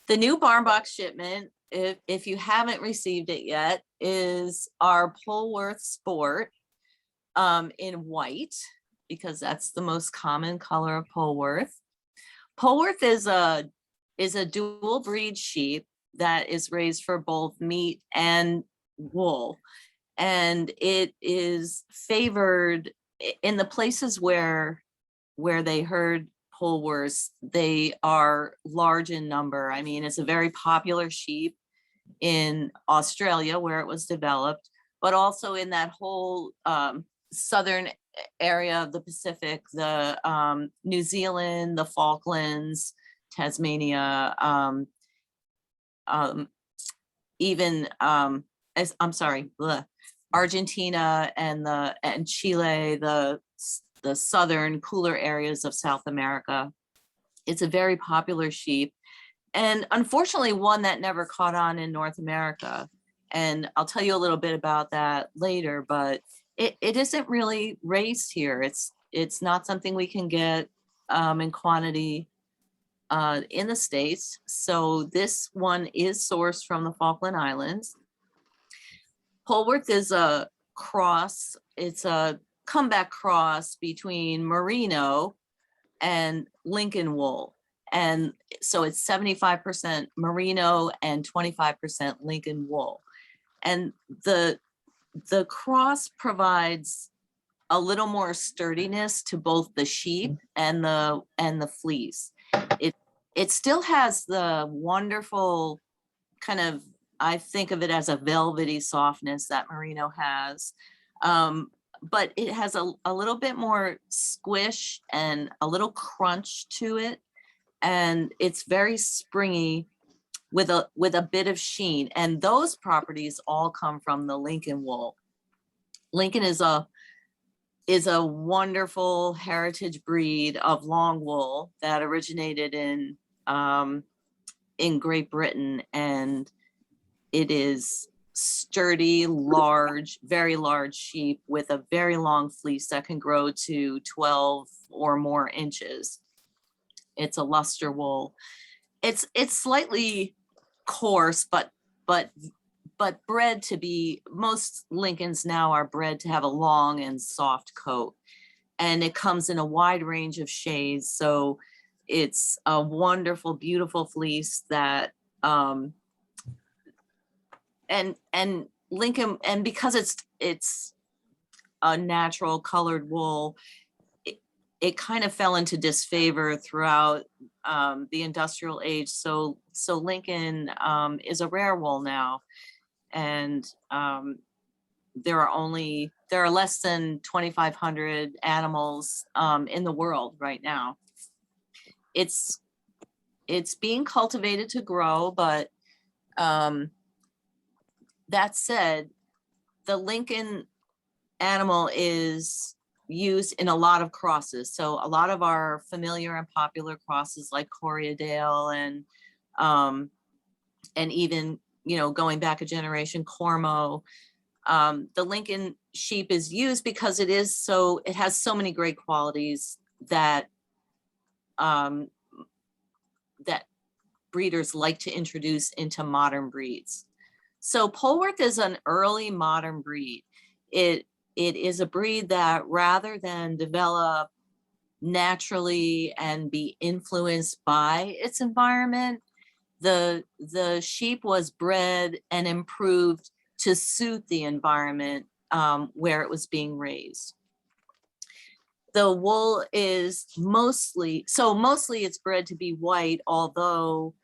The new barn box shipment, if you haven't received it yet, is our Polworth Sport in white, because that's the most common color of Polworth. Polworth is a dual breed sheep that is raised for both meat and wool. And it is favored in the places where they herd Polworths. They are large in number. I mean, it's a very popular sheep in Australia where it was developed, but also in that whole southern area of the Pacific, the New Zealand, the Falklands, Tasmania, even I'm sorry, Argentina and Chile, the southern cooler areas of South America. It's a very popular sheep, and unfortunately one that never caught on in North America. And I'll tell you a little bit about that later, but it isn't really raised here. It's not something we can get in quantity in the States. So this one is sourced from the Falkland Islands. Polworth is a cross. It's a comeback cross between Merino and Lincoln wool. And so it's 75% Merino and 25% Lincoln wool. And the cross provides a little more sturdiness to both the sheep and the fleece. It still has the wonderful kind of, I think of it as a velvety softness that Merino has. But it has a little bit more squish and a little crunch to it. And it's very springy with a bit of sheen. And those properties all come from the Lincoln wool. Lincoln is a wonderful heritage breed of long wool that originated in Great Britain, and it is sturdy, large, very large sheep with a very long fleece that can grow to 12 or more inches. It's a luster wool. It's slightly coarse, but bred to be, most Lincolns now are bred to have a long and soft coat, and it comes in a wide range of shades. So it's a wonderful, beautiful fleece that and Lincoln, and because it's a natural colored wool, it kind of fell into disfavor throughout the industrial age. So Lincoln is a rare wool now, and there are less than 2,500 animals in the world right now. It's being cultivated to grow, but that said, the Lincoln animal is used in a lot of crosses. So a lot of our familiar and popular crosses like Corriedale and even, going back a generation, Cormo, the Lincoln sheep is used because it has so many great qualities that that breeders like to introduce into modern breeds. So Polworth is an early modern breed. It is a breed that, rather than develop naturally and be influenced by its environment, the sheep was bred and improved to suit the environment where it was being raised. The wool is mostly it's bred to be white, although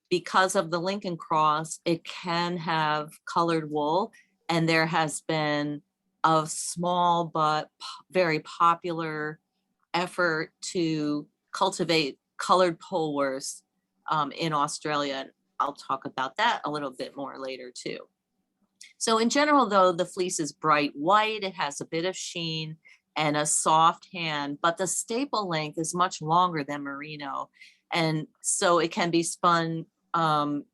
because of the Lincoln cross, it can have colored wool. And there has been a small but very popular effort to cultivate colored Polworths in Australia. I'll talk about that a little bit more later too. So in general, though, the fleece is bright white. It has a bit of sheen and a soft hand, but the staple length is much longer than Merino. And so it can be spun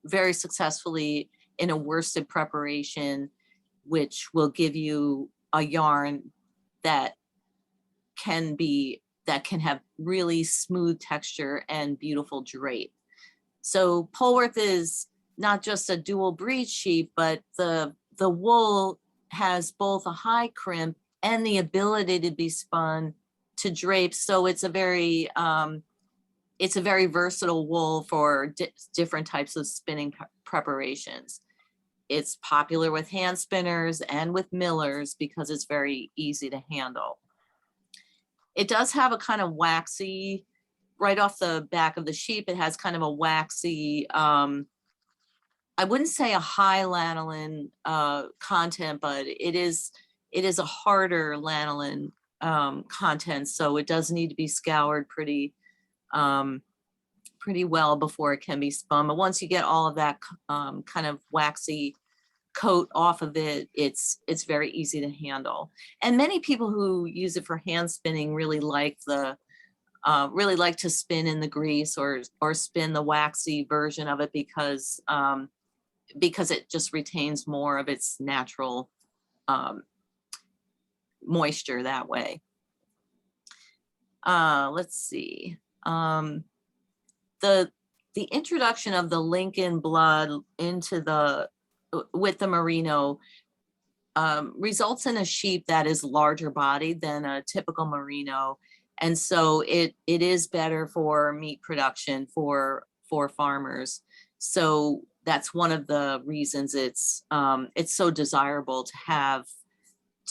very successfully in a worsted preparation, which will give you a yarn that can have really smooth texture and beautiful drape. So Polworth is not just a dual breed sheep, but the wool has both a high crimp and the ability to be spun to drape. So it's a very versatile wool for different types of spinning preparations. It's popular with hand spinners and with millers because it's very easy to handle. It does have a kind of waxy, right off the back of the sheep, it has kind of a waxy, I wouldn't say a high lanolin content, but it is a harder lanolin content. So it does need to be scoured pretty well before it can be spun. But once you get all of that kind of waxy coat off of it, it's very easy to handle. And many people who use it for hand spinning really like to spin in the grease or spin the waxy version of it because it just retains more of its natural moisture that way. Let's see. The introduction of the Lincoln blood with the merino results in a sheep that is larger bodied than a typical merino. And so it is better for meat production for farmers. So that's one of the reasons it's so desirable to have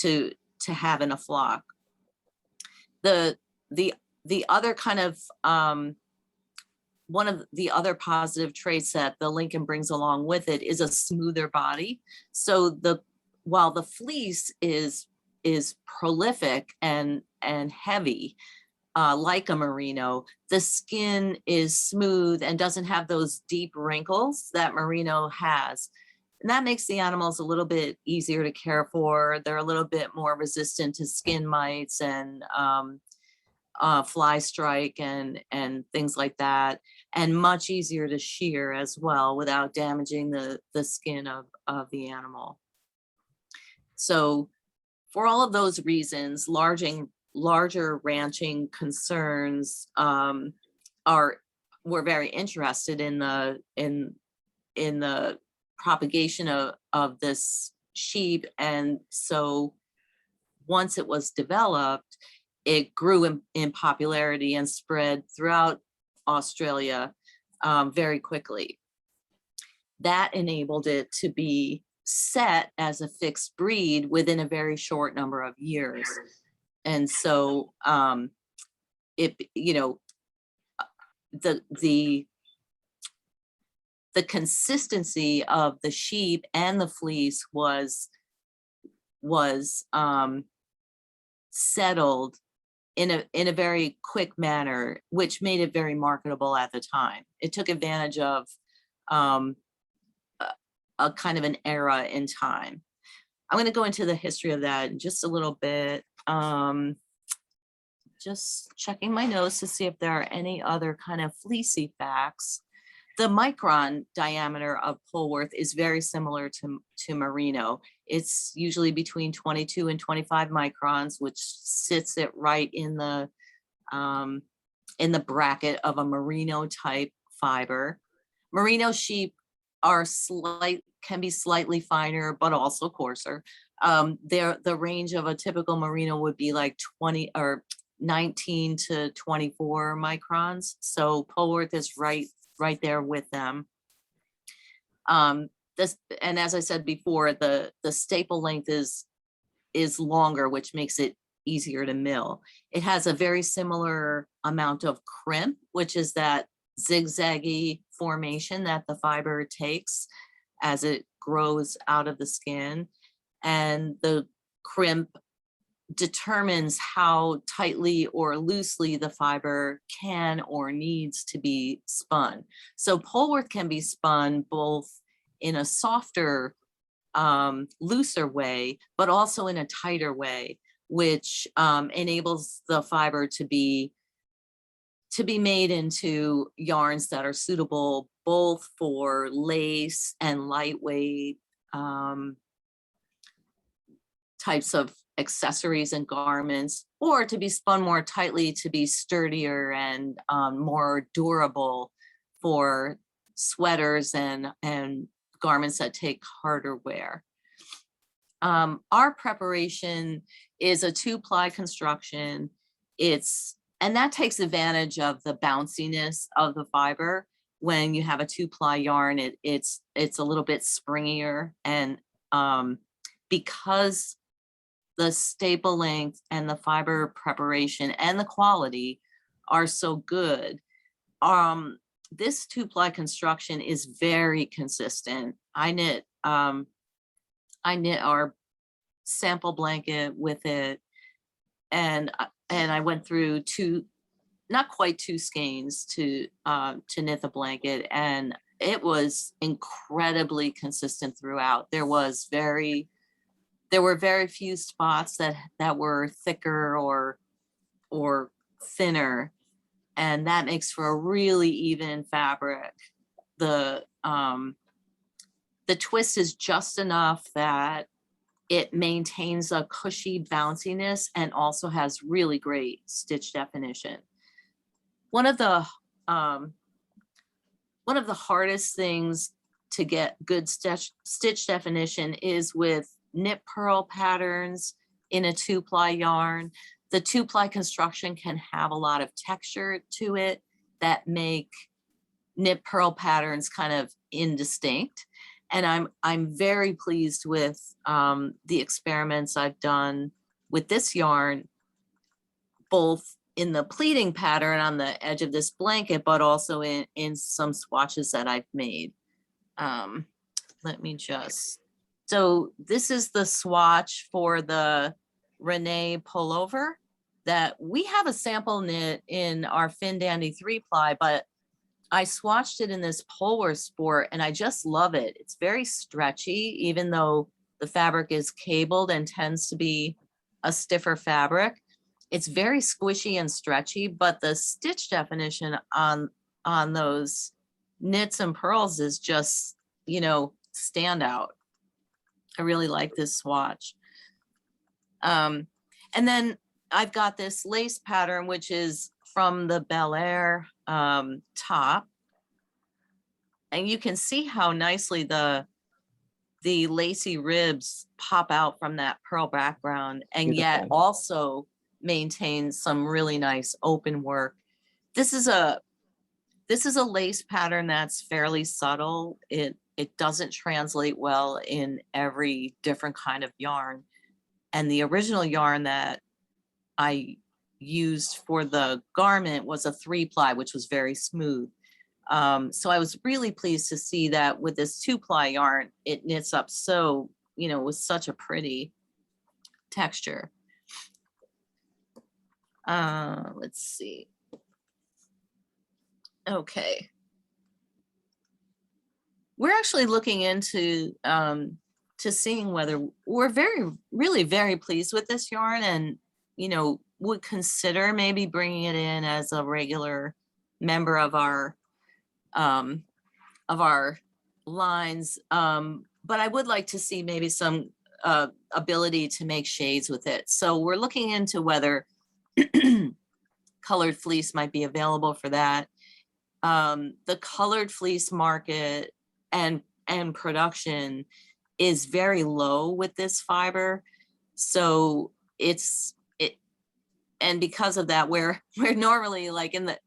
in a flock. The other kind of one of the other positive traits that the Lincoln brings along with it is a smoother body. So while the fleece is prolific and heavy, like a merino, the skin is smooth and doesn't have those deep wrinkles that merino has. And that makes the animals a little bit easier to care for. They're a little bit more resistant to skin mites and fly strike and things like that, and much easier to shear as well without damaging the skin of the animal. So for all of those reasons, larger ranching concerns were very interested in the propagation of this sheep. And so once it was developed, it grew in popularity and spread throughout Australia very quickly. That enabled it to be set as a fixed breed within a very short number of years. And so the consistency of the sheep and the fleece was settled in a very quick manner, which made it very marketable at the time. It took advantage of a kind of an era in time. I'm going to go into the history of that in just a little bit. Just checking my notes to see if there are any other kind of fleecy facts. The micron diameter of Polworth is very similar to merino. It's usually between 22 and 25 microns, which sits it right in the bracket of a merino type fiber. Merino sheep can be slightly finer, but also coarser. The range of a typical merino would be like 20 or 19 to 24 microns. So Polworth is right there with them. And as I said before, the staple length is longer, which makes it easier to mill. It has a very similar amount of crimp, which is that zigzaggy formation that the fiber takes as it grows out of the skin. And the crimp determines how tightly or loosely the fiber can or needs to be spun. So Polworth can be spun both in a softer, looser way, but also in a tighter way, which enables the fiber to be made into yarns that are suitable both for lace and lightweight types of accessories and garments, or to be spun more tightly to be sturdier and more durable for sweaters and garments that take harder wear. Our preparation is a 2-ply construction. And that takes advantage of the bounciness of the fiber. When you have a 2-ply yarn, it's a little bit springier, and because the staple length and the fiber preparation and the quality are so good, this 2-ply construction is very consistent. I knit our sample blanket with it, and I went through not quite 2 skeins to knit the blanket, and it was incredibly consistent throughout. There were very few spots that were thicker or thinner, and that makes for a really even fabric. The twist is just enough that it maintains a cushy bounciness and also has really great stitch definition. One of the hardest things to get good stitch definition is with knit purl patterns in a 2-ply yarn. The 2-ply construction can have a lot of texture to it that make knit purl patterns kind of indistinct. And I'm very pleased with the experiments I've done with this yarn, both in the pleating pattern on the edge of this blanket, but also in some swatches that I've made. So this is the swatch for the Renee pullover that we have a sample knit in our Fin Dandy 3-ply, but I swatched it in this Polar Sport and I just love it. It's very stretchy, even though the fabric is cabled and tends to be a stiffer fabric. It's very squishy and stretchy, but the stitch definition on those knits and purls is just, standout. I really like this swatch. And then I've got this lace pattern, which is from the Bel Air top. And you can see how nicely the lacy ribs pop out from that pearl background, and yet also maintain some really nice open work. This is a lace pattern that's fairly subtle. It doesn't translate well in every different kind of yarn. And the original yarn that I used for the garment was a 3-ply, which was very smooth. So I was really pleased to see that with this 2-ply yarn, it knits up so, with such a pretty texture. Let's see. Okay. We're actually looking into to seeing whether we're really very pleased with this yarn, and would consider maybe bringing it in as a regular member of our lines. But I would like to see maybe some ability to make shades with it. So we're looking into whether colored fleece might be available for that. The colored fleece market and production is very low with this fiber. So and because of that, we're normally like in the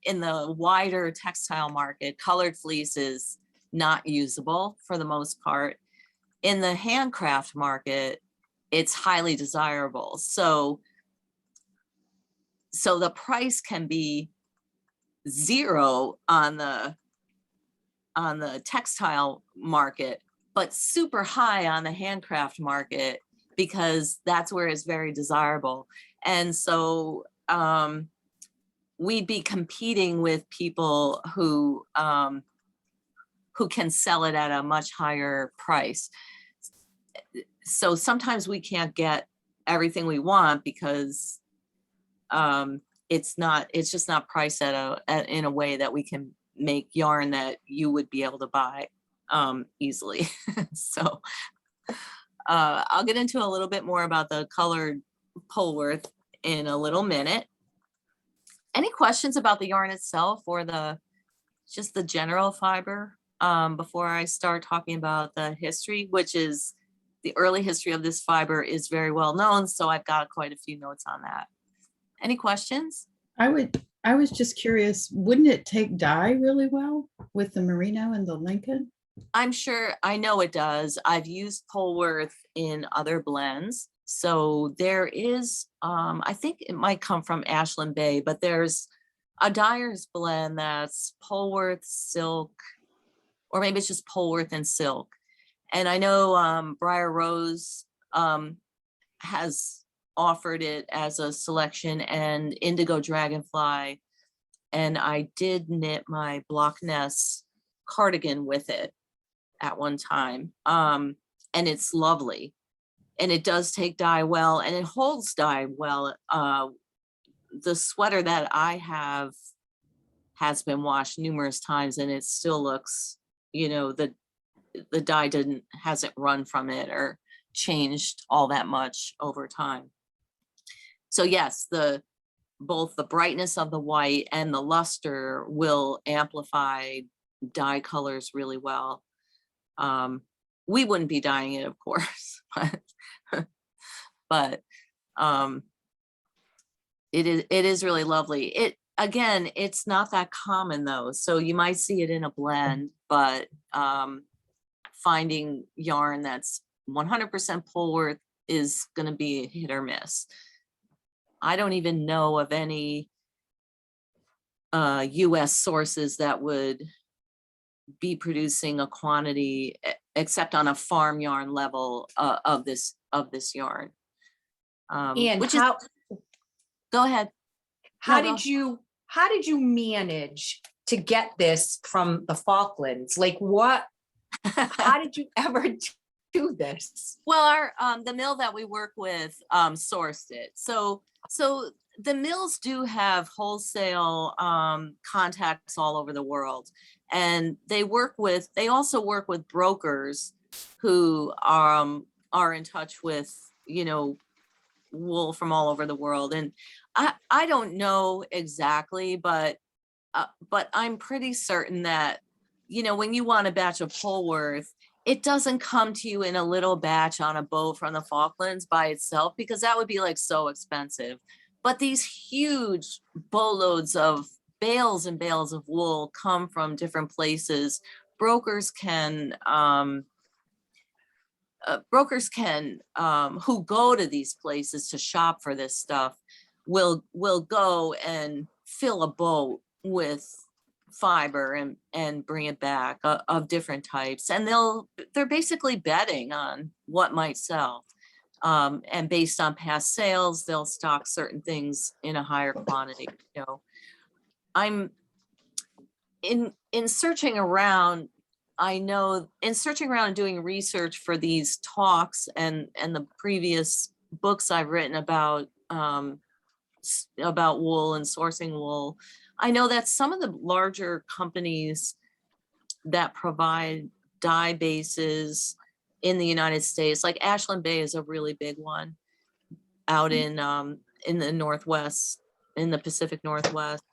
wider textile market, colored fleece is not usable for the most part. In the handcraft market, it's highly desirable. So the price can be zero on the textile market, but super high on the handcraft market, because that's where it's very desirable. And so we'd be competing with people who can sell it at a much higher price. So sometimes we can't get everything we want because it's just not priced in a way that we can make yarn that you would be able to buy easily. So I'll get into a little bit more about the colored Polworth in a little minute. Any questions about the yarn itself or just the general fiber? before I start talking about the history, which is the early history of this fiber is very well known. So I've got quite a few notes on that. Any questions? I was just curious, wouldn't it take dye really well with the merino and the Lincoln? I'm sure, I know it does. I've used Polworth in other blends. So there is, I think it might come from Ashland Bay, but there's a dyer's blend that's Polworth silk, or maybe it's just Polworth and silk. And I know Briar Rose has offered it as a selection, and Indigo Dragonfly. And I did knit my Block Nest cardigan with it at one time. And it's lovely. And it does take dye well, and it holds dye well. The sweater that I have has been washed numerous times, and it still looks, you know, the dye hasn't run from it or changed all that much over time. So yes, both the brightness of the white and the luster will amplify dye colors really well. We wouldn't be dyeing it, of course, but it is really lovely. Again, it's not that common though, so you might see it in a blend, but finding yarn that's 100% Polworth is going to be a hit or miss. I don't even know of any US sources that would be producing a quantity except on a farm yarn level of this yarn. And which how, is, go ahead. how No, did you manage to get this from the Falklands? Like what, how did you ever do this? Well, the mill that we work with sourced it. So the mills do have wholesale contacts all over the world, and they also work with brokers who are in touch with, you know, wool from all over the world. And I don't know exactly, but I'm pretty certain that, you know, when you want a batch of Polworth, it doesn't come to you in a little batch on a boat from the Falklands by itself, because that would be like so expensive. But these huge boatloads of bales and bales of wool come from different places. Brokers can who go to these places to shop for this stuff will go and fill a boat with fiber and bring it back of different types, and they're basically betting on what might sell, and based on past sales they'll stock certain things in a higher quantity. You know, I'm in searching around, I know in searching around and doing research for these talks and the previous books I've written about wool and sourcing wool, I know that some of the larger companies that provide dye bases in the United States, like Ashland Bay is a really big one out in the Northwest, in the Pacific Northwest.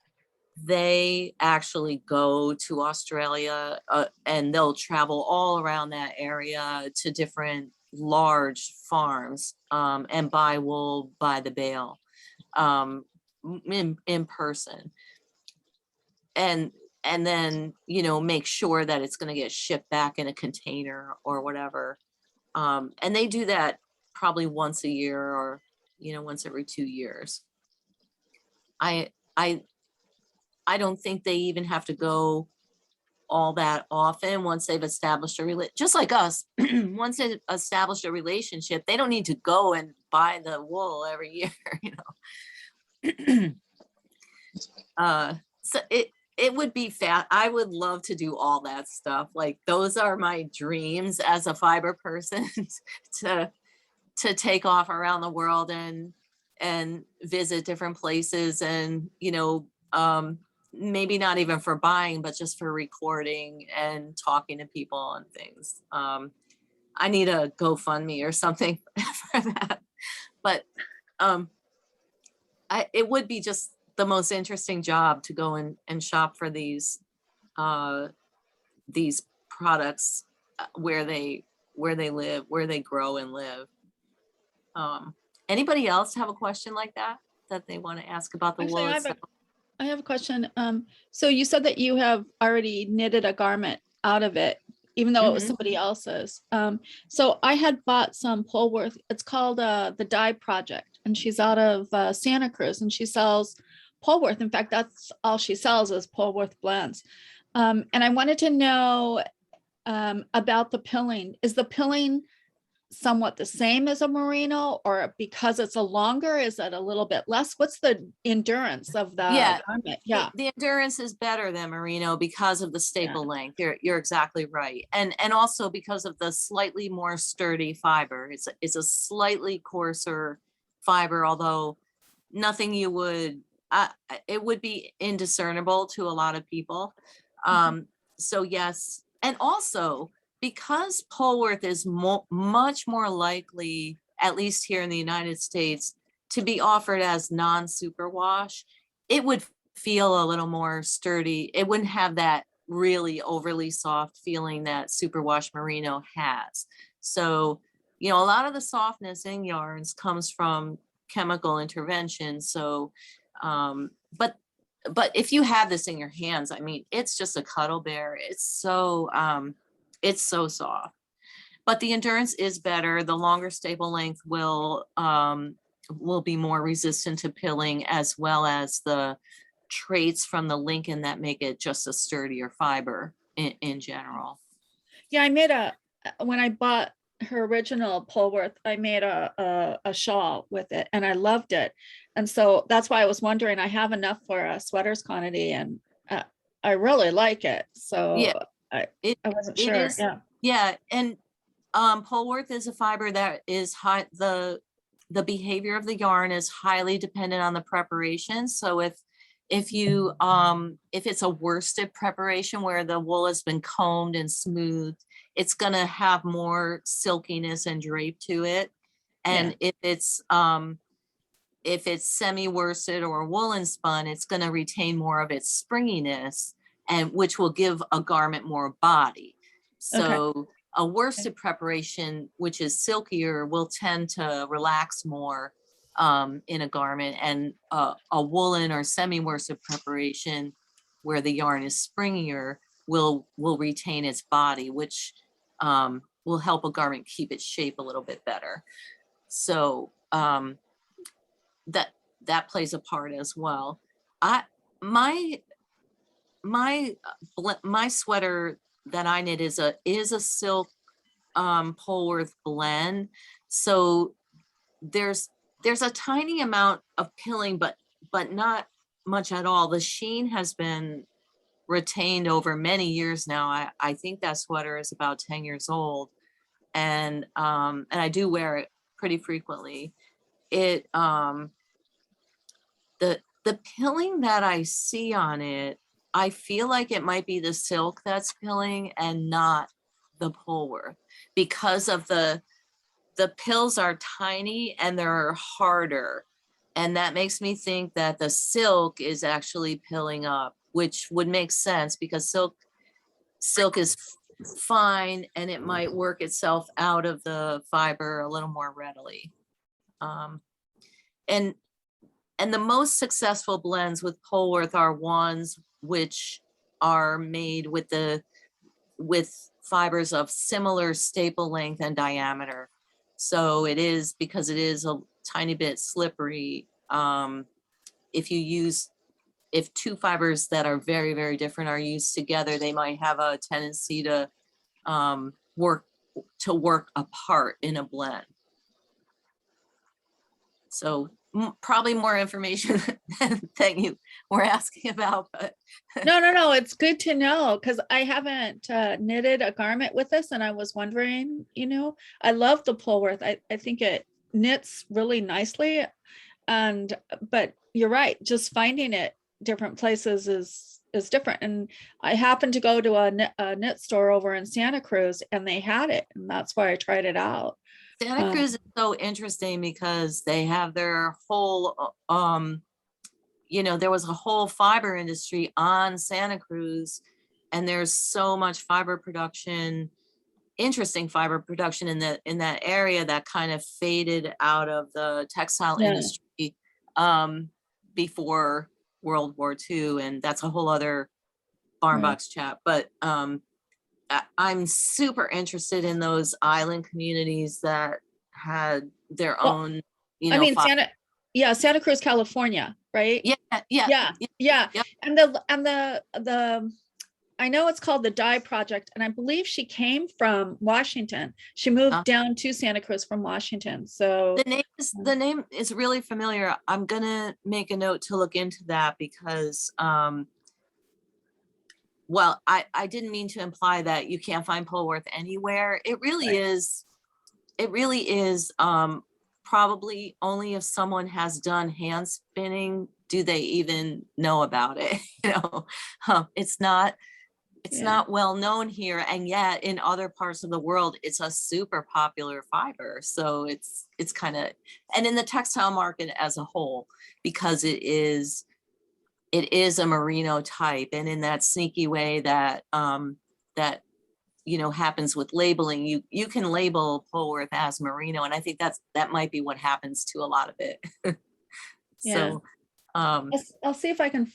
They actually go to Australia and they'll travel all around that area to different large farms and buy wool by the bale in person. And then, you know, make sure that it's going to get shipped back in a container or whatever. And they do that probably once a year, or, you know, once every 2 years. I don't think they even have to go all that often once they've established just like us, once they've established a relationship, they don't need to go and buy the wool every year, you know. So it would be I would love to do all that stuff. Like those are my dreams as a fiber person to take off around the world and visit different places, and, you know, maybe not even for buying, but just for recording and talking to people and things. I need a GoFundMe or something for that. But it would be just the most interesting job to go and shop for these products where they live, where they grow and live. Anybody else have a question like that they want to ask about the Actually, wool I have itself? I have a question. So you said that you have already knitted a garment out of it, even though it was Mhm. somebody else's. So I had bought some Polworth. It's called the Dye Project, and she's out of Santa Cruz, and she sells Polworth. In fact, that's all she sells is Polworth blends. And I wanted to know about the pilling. Is the pilling somewhat the same as a merino, or because it's a longer, is it a little bit less? What's the endurance of the Yeah, garment? Yeah. The endurance is better than merino because of the staple length. You're exactly right. And also because of the slightly more sturdy fiber. It's a slightly coarser fiber, although nothing you would, it would be indiscernible to a lot of people. So yes, and also because Polworth is much more likely, at least here in the United States, to be offered as non-superwash, it would feel a little more sturdy. It wouldn't have that really overly soft feeling that superwash merino has. So, a lot of the softness in yarns comes from chemical intervention. So, but if you have this in your hands, I mean, it's just a cuddle bear. It's so soft. But the endurance is better. The longer staple length will be more resistant to pilling, as well as the traits from the Lincoln that make it just a sturdier fiber in general. Yeah, when I bought her original Polworth, I made a shawl with it and I loved it. And so that's why I was wondering, I have enough for a sweaters quantity and I really like it. So Yeah, I wasn't it sure. is. Yeah. Yeah. And Polworth is a fiber that is high. The behavior of the yarn is highly dependent on the preparation. So if it's a worsted preparation where the wool has been combed and smoothed, it's gonna have more silkiness and drape to it. And if it's semi-worsted or woolen spun, it's gonna retain more of its springiness, and which will give a garment more body. So a worsted preparation, which is silkier, will tend to relax more in a garment, and a woolen or semi-worsted preparation where the yarn is springier will retain its body, which will help a garment keep its shape a little bit better. So that plays a part as well. My sweater that I knit is a silk Polworth blend. So there's a tiny amount of pilling, but not much at all. The sheen has been retained over many years now. I think that sweater is about 10 years old, and I do wear it pretty frequently. It the pilling that I see on it, I feel like it might be the silk that's pilling and not the Polworth, because of the pills are tiny and they're harder. And that makes me think that the silk is actually pilling up, which would make sense because silk is fine and it might work itself out of the fiber a little more readily. And the most successful blends with Polworth are ones which are made with fibers of similar staple length and diameter. So it is, because it is a tiny bit slippery. If two fibers that are very, very different are used together, they might have a tendency to work apart in a blend. So probably more information than you were asking about, but No. It's good to know because I haven't knitted a garment with this, and I was wondering. I love the Polworth. I think it knits really nicely, but you're right. Just finding it different places is different. And I happened to go to a knit store over in Santa Cruz, and they had it, and that's why I tried it out. Santa Cruz is so interesting because they have their whole, there was a whole fiber industry on Santa Cruz and there's so much fiber production, interesting fiber production in that area that kind of faded out of the textile Yeah. industry before World War II, and that's a whole other barn Right. box chat. But I'm super interested in those island communities that had their Well, own, I mean, fi- Santa Cruz, California, right? yeah, yeah, Yeah, yeah, yeah. yeah. And the I know it's called the Dye Project, and I believe she came from Washington. She moved Uh, down to Santa Cruz from Washington. So the name is really familiar. I'm gonna make a note to look into that because well, I didn't mean to imply that you can't find Polworth anywhere. It really is, probably only if someone has done hand spinning do they even know about it. It's not yeah. well known here, and yet in other parts of the world it's a super popular fiber. So it's kind of, and in the textile market as a whole, because it is a merino type, and in that sneaky way that that happens with labeling, you can label Polworth as merino, and I think that might be what happens to a lot of it. Yeah. So I'll see if I could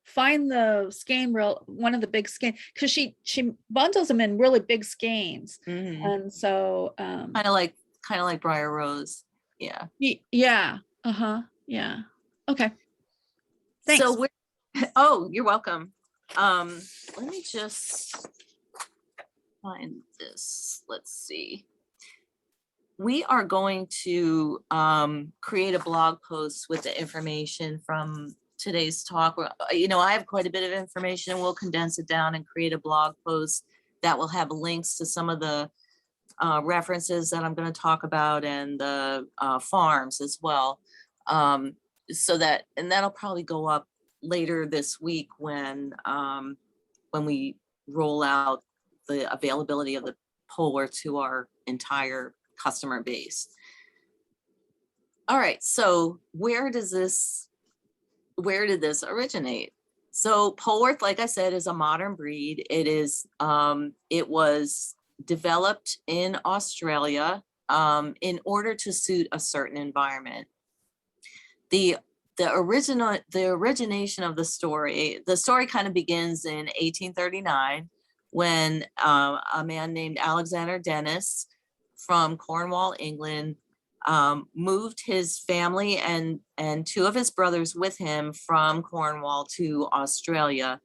find the skein reel, one of the big skein, because she bundles them in really big skeins. And so kind of like Briar Rose. Yeah. yeah. Uh-huh. Yeah. Okay. Thanks. So oh, you're welcome. Let me just find this. Let's see. We are going to create a blog post with the information from today's talk. I have quite a bit of information. We'll condense it down and create a blog post that will have links to some of the references that I'm going to talk about, and the farms as well. So that, and that'll probably go up later this week when we roll out the availability of the Polworth to our entire customer base. All right, so where did this originate? So Polworth, like I said, is a modern breed. It was developed in Australia in order to suit a certain environment. The origination of the story kind of begins in 1839 when a man named Alexander Dennis from Cornwall, England, moved his family and two of his brothers with him from Cornwall to Australia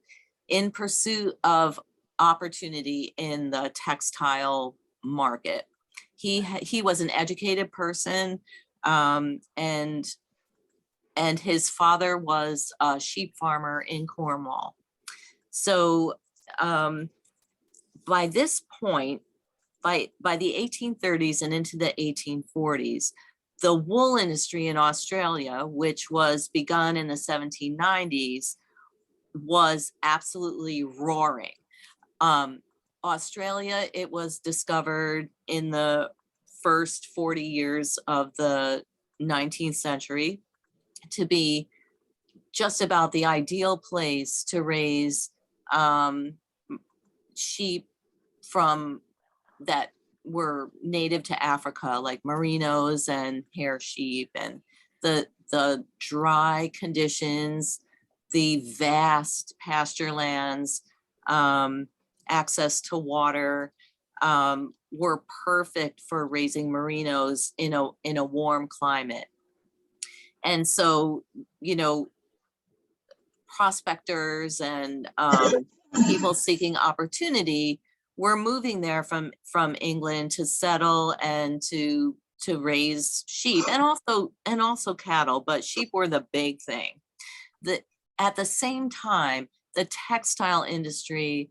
in pursuit of opportunity in the textile market. He was an educated person, and his father was a sheep farmer in Cornwall. So by this point, by the 1830s and into the 1840s, the wool industry in Australia, which was begun in the 1790s, was absolutely roaring. Australia, it was discovered in the first 40 years of the 19th century to be just about the ideal place to raise sheep from that were native to Africa, like merinos and hair sheep, and the dry conditions, the vast pasture lands, access to water, were perfect for raising merinos in a warm climate. And so, prospectors and people seeking opportunity were moving there from England to settle and to raise sheep, and also cattle, but sheep were the big thing. At the same time, the textile industry,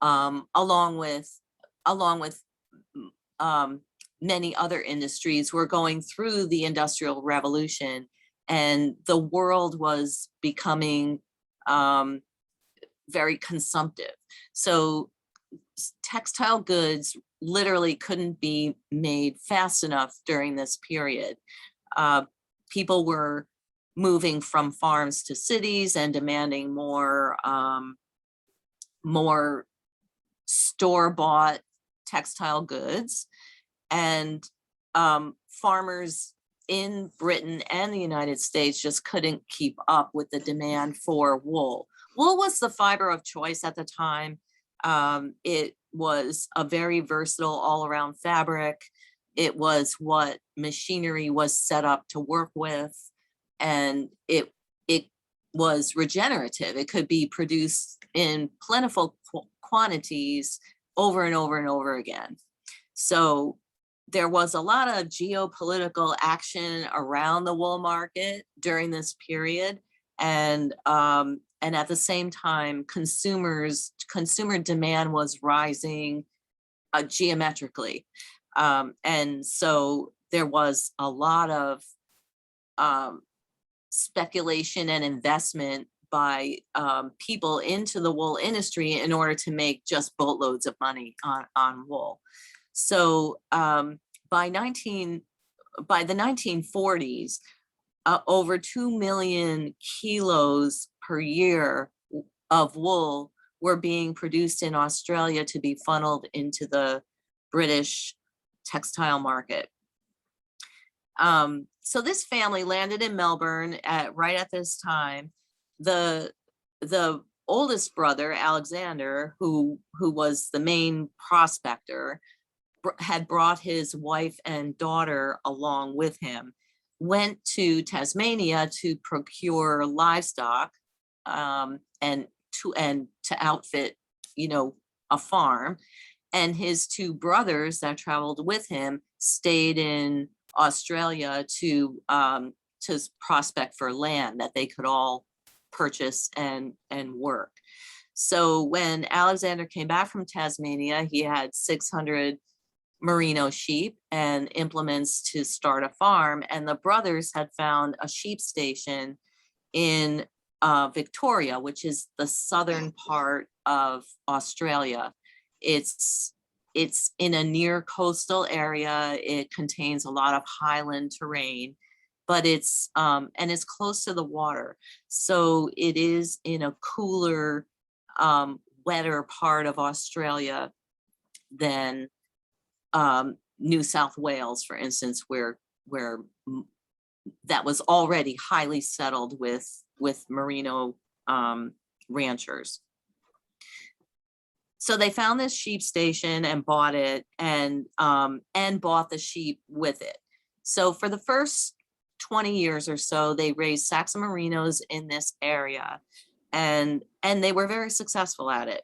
along with many other industries, were going through the Industrial Revolution, and the world was becoming very consumptive. So textile goods literally couldn't be made fast enough during this period. People were moving from farms to cities and demanding more more store-bought textile goods, and farmers in Britain and the United States just couldn't keep up with the demand for wool. Wool was the fiber of choice at the time. It was a very versatile all-around fabric. It was what machinery was set up to work with, and it was regenerative. It could be produced in plentiful quantities over and over and over again. So there was a lot of geopolitical action around the wool market during this period. And at the same time, consumer demand was rising geometrically. And so there was a lot of speculation and investment by people into the wool industry in order to make just boatloads of money on wool. So by the 1940s, over 2 million kilos per year of wool were being produced in Australia to be funneled into the British textile market. So this family landed in Melbourne right at this time. The oldest brother, Alexander, who was the main prospector, had brought his wife and daughter along with him, went to Tasmania to procure livestock and to outfit, a farm. And his two brothers that traveled with him stayed in Australia to prospect for land that they could all purchase and work. So when Alexander came back from Tasmania, he had 600 merino sheep and implements to start a farm. And the brothers had found a sheep station in Victoria, which is the southern part of Australia. It's in a near coastal area. It contains a lot of highland terrain, but it's close to the water. So it is in a cooler, wetter part of Australia than New South Wales, for instance, where that was already highly settled with merino ranchers. So they found this sheep station and bought it, and bought the sheep with it. So for the first 20 years or so, they raised Saxon merinos in this area, and they were very successful at it.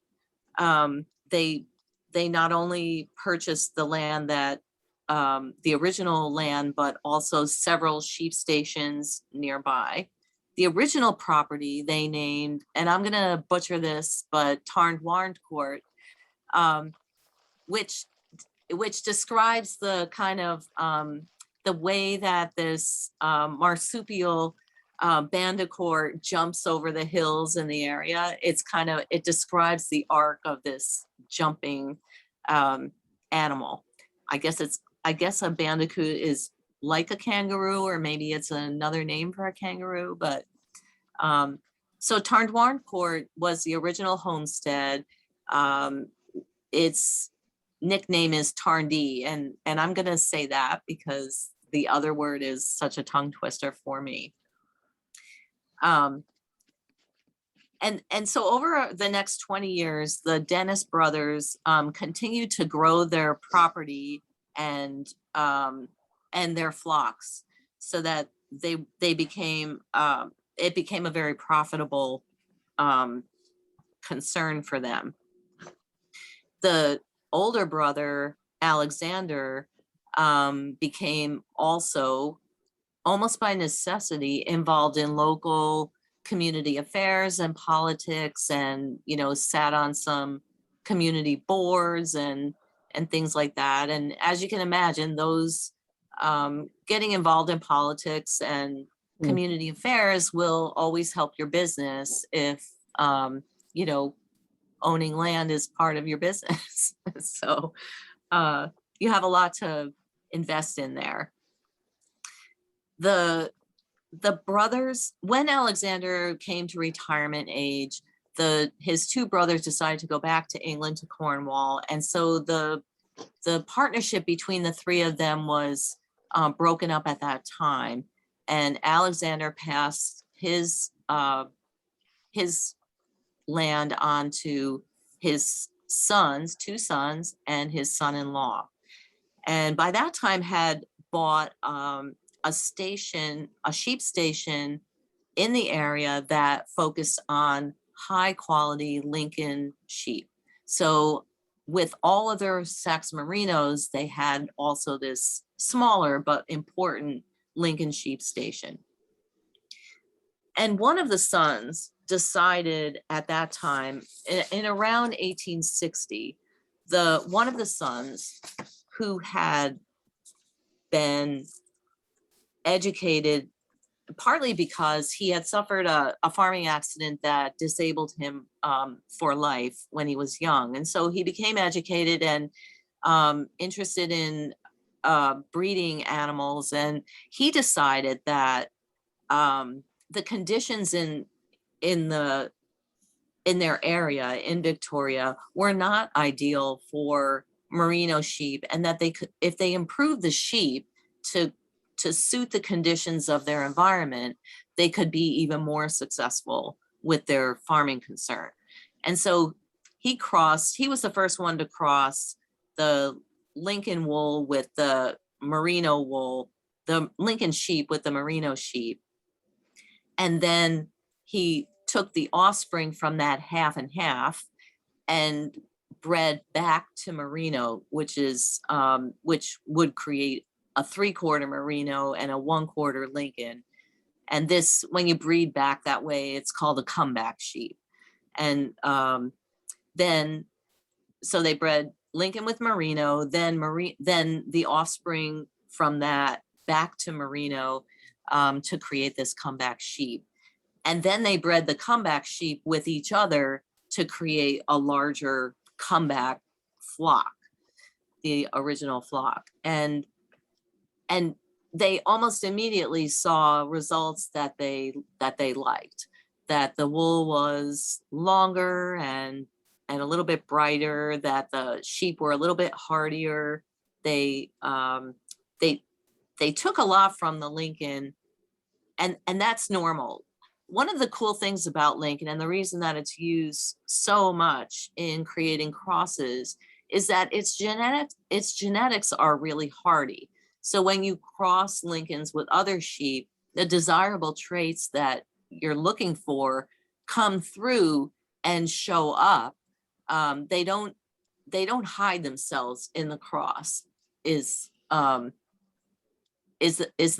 They not only purchased the land that the original land, but also several sheep stations nearby. The original property they named, and I'm going to butcher this, but Tarn-Warncourt, which describes the kind of the way that this marsupial bandicoot jumps over the hills in the area. It describes the arc of this jumping animal. I guess a bandicoot is like a kangaroo, or maybe it's another name for a kangaroo, but so Tarn-Warncourt was the original homestead. Its nickname is Tarndee, and I'm gonna say that because the other word is such a tongue twister for me. And so over the next 20 years, the Dennis brothers continued to grow their property and their flocks, so that they became it became a very profitable concern for them. The older brother, Alexander, became also, almost by necessity, involved in local community affairs and politics, and sat on some community boards and things like that. And as you can imagine, those getting involved in politics and community affairs will always help your business if owning land is part of your business. So you have a lot to invest in there. The brothers, when Alexander came to retirement age, his two brothers decided to go back to England, to Cornwall. And so the partnership between the three of them was broken up at that time. And Alexander passed his land on to his sons, two sons, and his son-in-law. And by that time had bought a sheep station in the area that focused on high quality Lincoln sheep. So with all of their Sax Merinos, they had also this smaller but important Lincoln sheep station. And one of the sons decided at that time, in around 1860, one of the sons who had been educated partly because he had suffered a farming accident that disabled him for life when he was young. And so he became educated and interested in breeding animals. And he decided that the conditions in their area in Victoria were not ideal for merino sheep, and that they could, if they improved the sheep to suit the conditions of their environment, they could be even more successful with their farming concern. And so he was the first one to cross the Lincoln wool with the merino wool, the Lincoln sheep with the merino sheep. And then he took the offspring from that half and half and bred back to merino, which would create a 3/4 merino and a 1/4 Lincoln. And this, when you breed back that way, it's called a comeback sheep. And then, so they bred Lincoln with merino, then the offspring from that back to merino to create this comeback sheep. And then they bred the comeback sheep with each other to create a larger comeback flock, the original flock. And they almost immediately saw results that they liked, that the wool was longer and a little bit brighter, that the sheep were a little bit hardier. They took a lot from the Lincoln, and that's normal. One of the cool things about Lincoln, and the reason that it's used so much in creating crosses, is that its genetics are really hardy. So when you cross Lincolns with other sheep, the desirable traits that you're looking for come through and show up. They don't hide themselves in the cross, is the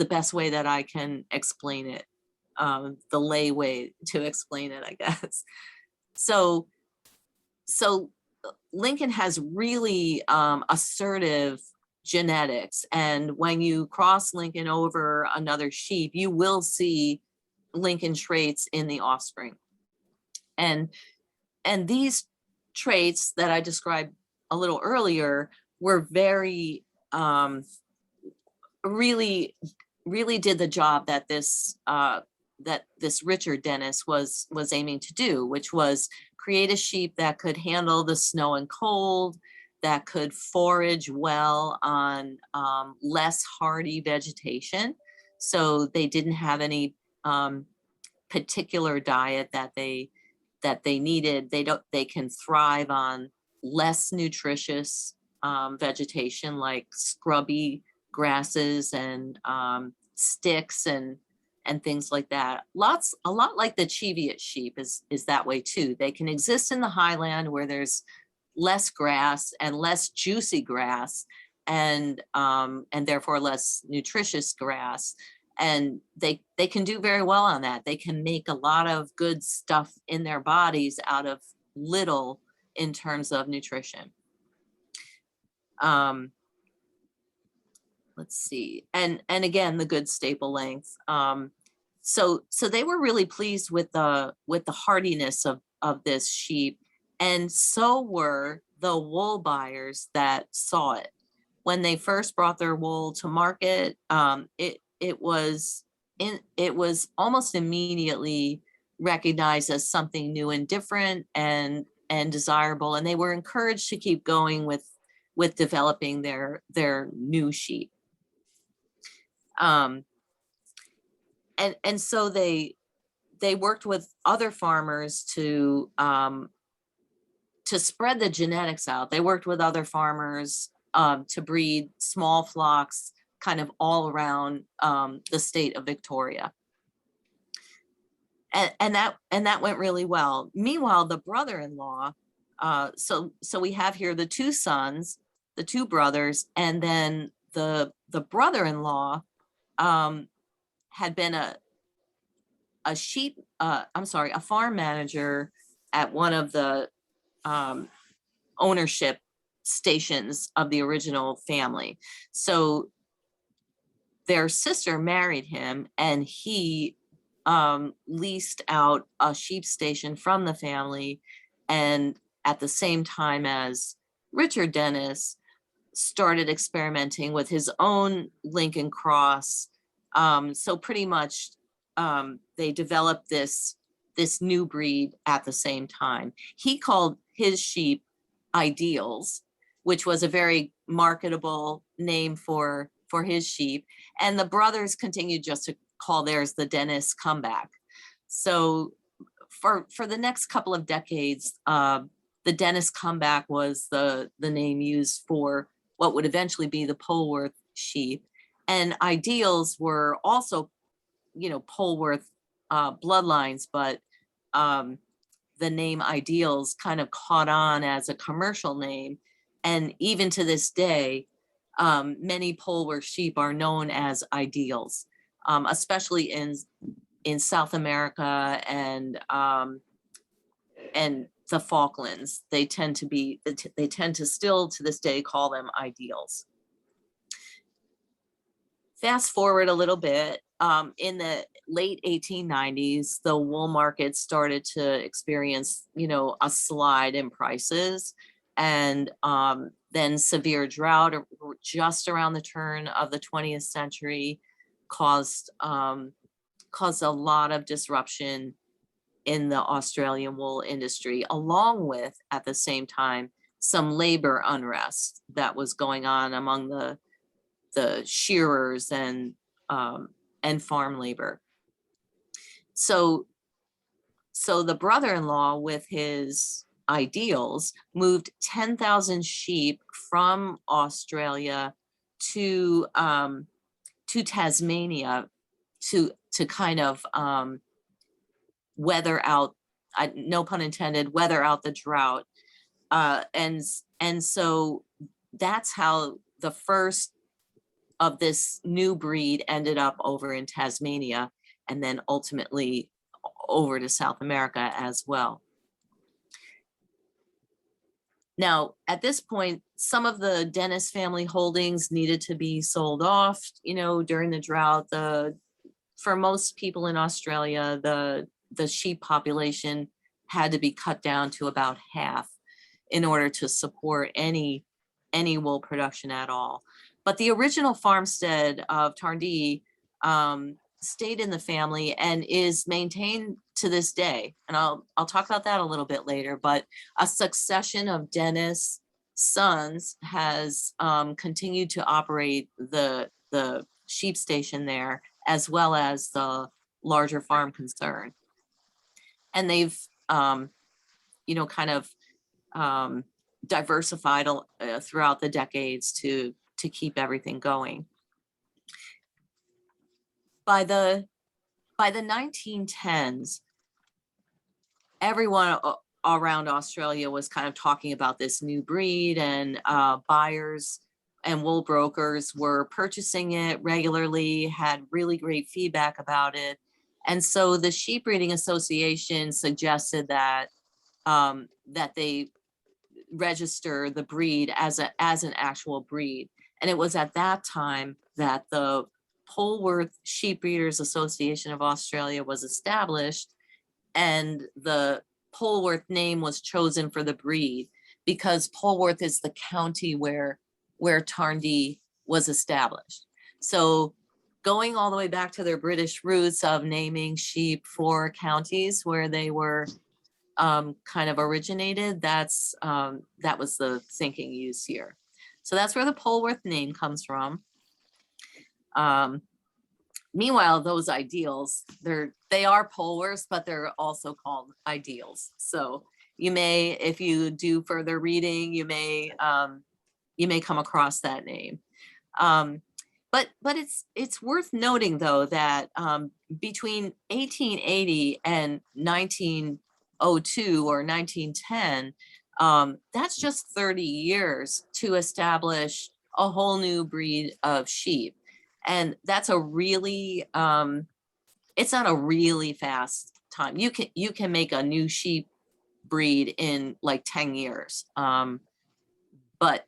best way that I can explain it. The lay way to explain it, I guess. So Lincoln has really assertive genetics, and when you cross Lincoln over another sheep, you will see Lincoln traits in the offspring. And these traits that I described a little earlier were very really did the job that this Richard Dennis was aiming to do, which was create a sheep that could handle the snow and cold, that could forage well on less hardy vegetation. So they didn't have any particular diet that they needed. They can thrive on less nutritious vegetation like scrubby grasses and sticks and things like that. A lot like the Cheviot sheep is that way too. They can exist in the highland where there's less grass and less juicy grass, and therefore less nutritious grass. And they can do very well on that. They can make a lot of good stuff in their bodies out of little in terms of nutrition. Let's see, and again, the good staple length. So they were really pleased with the hardiness of this sheep, and so were the wool buyers that saw it. When they first brought their wool to market, it was almost immediately recognized as something new and different and desirable, and they were encouraged to keep going with developing their new sheep. And so they worked with other farmers to spread the genetics out. They worked with other farmers to breed small flocks kind of all around the state of Victoria. And that went really well. Meanwhile, the brother-in-law, so we have here the two sons, the two brothers, and then the brother-in-law had been a farm manager at one of the ownership stations of the original family. So their sister married him, and he leased out a sheep station from the family. And at the same time as Richard Dennis started experimenting with his own Lincoln Cross. So pretty much they developed this new breed at the same time. He called his sheep Ideals, which was a very marketable name for his sheep. And the brothers continued just to call theirs the Dennis Comeback. So for the next couple of decades, the Dennis Comeback was the name used for what would eventually be the Polwarth sheep. And Ideals were also, Polwarth bloodlines, but the name Ideals kind of caught on as a commercial name. And even to this day, many Polwarth sheep are known as Ideals, especially in South America and the Falklands. They tend to still to this day call them Ideals. Fast forward a little bit, in the late 1890s, the wool market started to experience, a slide in prices, and then severe drought just around the turn of the 20th century caused a lot of disruption in the Australian wool industry, along with, at the same time, some labor unrest that was going on among the shearers and farm labor. So the brother-in-law with his Ideals moved 10,000 sheep from Australia to Tasmania to kind of weather out, no pun intended, weather out the drought. And so that's how the first of this new breed ended up over in Tasmania, and then ultimately over to South America as well. Now, at this point, some of the Dennis family holdings needed to be sold off, during the drought. For most people in Australia, the sheep population had to be cut down to about half in order to support any wool production at all. But the original farmstead of Tarndee stayed in the family and is maintained to this day. And I'll talk about that a little bit later, but a succession of Dennis sons has continued to operate the sheep station there, as well as the larger farm concern. And they've, kind of diversified throughout the decades to keep everything going. By the 1910s, everyone around Australia was kind of talking about this new breed, and buyers and wool brokers were purchasing it regularly, had really great feedback about it. And so the Sheep Breeding Association suggested that they register the breed as an actual breed. And it was at that time that the Polwarth Sheep Breeders Association of Australia was established, and the Polwarth name was chosen for the breed because Polwarth is the county where Tarndee was established. So going all the way back to their British roots of naming sheep for counties where they were kind of originated, that was the thinking used here. So that's where the Polwarth name comes from. Meanwhile, those ideals, they are Polwarths, but they're also called ideals. So you may, if you do further reading, you may come across that name. But it's worth noting though that between 1880 and 1902 or 1910, that's just 30 years to establish a whole new breed of sheep. And that's a really, it's not a really fast time. You can make a new sheep breed in like 10 years. But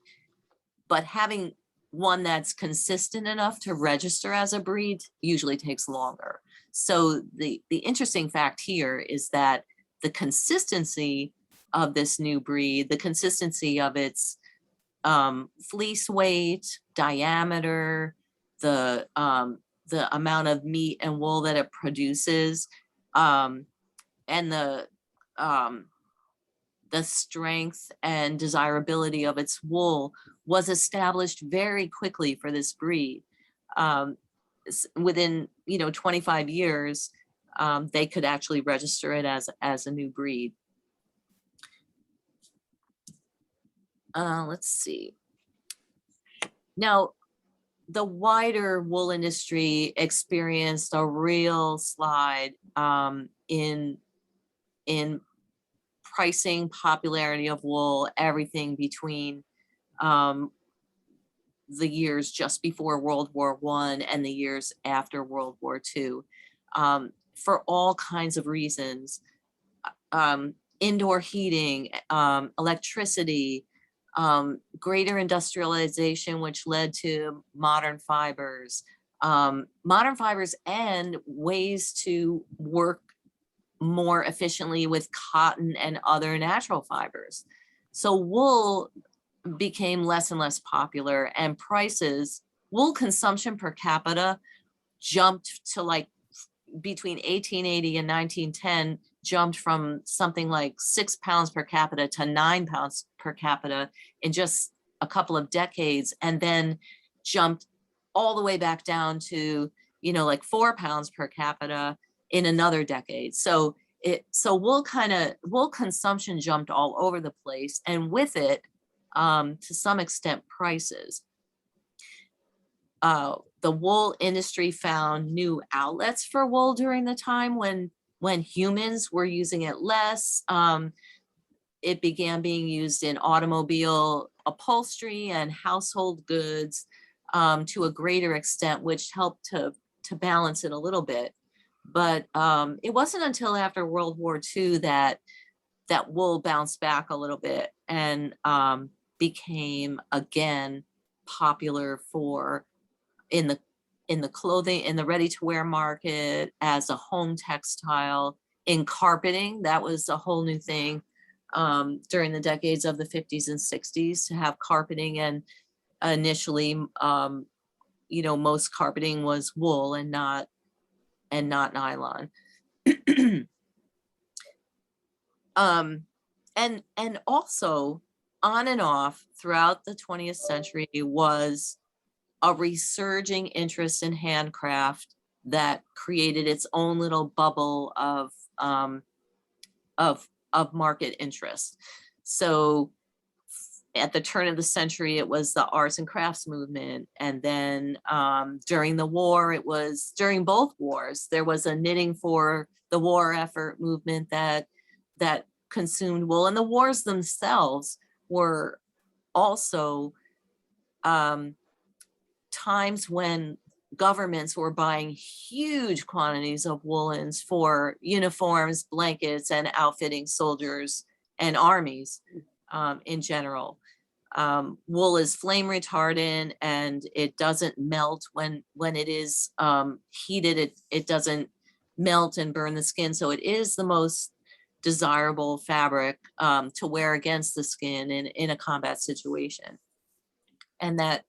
having one that's consistent enough to register as a breed usually takes longer. So the interesting fact here is that the consistency of this new breed, the consistency of its fleece weight, diameter, the amount of meat and wool that it produces, and the strength and desirability of its wool was established very quickly for this breed. Within 25 years, they could actually register it as a new breed. Let's see. Now, the wider wool industry experienced a real slide in pricing, popularity of wool, everything between the years just before World War I and the years after World War II, for all kinds of reasons. Indoor heating, electricity, greater industrialization, which led to modern fibers and ways to work more efficiently with cotton and other natural fibers. So wool became less and less popular, and wool consumption per capita jumped to like between 1880 and 1910, jumped from something like 6 pounds per capita to 9 pounds per capita in just a couple of decades, and then jumped all the way back down to, like 4 pounds per capita in another decade. So wool consumption jumped all over the place, and with it, to some extent, prices. The wool industry found new outlets for wool during the time when humans were using it less. It began being used in automobile upholstery and household goods to a greater extent, which helped to balance it a little bit. But it wasn't until after World War II that wool bounced back a little bit and became again popular in the clothing, in the ready-to-wear market, as a home textile, in carpeting. That was a whole new thing during the decades of the 50s and 60s to have carpeting. And initially, most carpeting was wool and not nylon. And also, on and off throughout the 20th century was a resurging interest in handcraft that created its own little bubble of market interest. So at the turn of the century, it was the arts and crafts movement. And then during the war, during both wars, there was a knitting for the war effort movement that consumed wool. And the wars themselves were also times when governments were buying huge quantities of woolens for uniforms, blankets, and outfitting soldiers and armies in general. Wool is flame retardant, and it doesn't melt when it is heated. It doesn't melt and burn the skin. So it is the most desirable fabric to wear against the skin in a combat situation. And that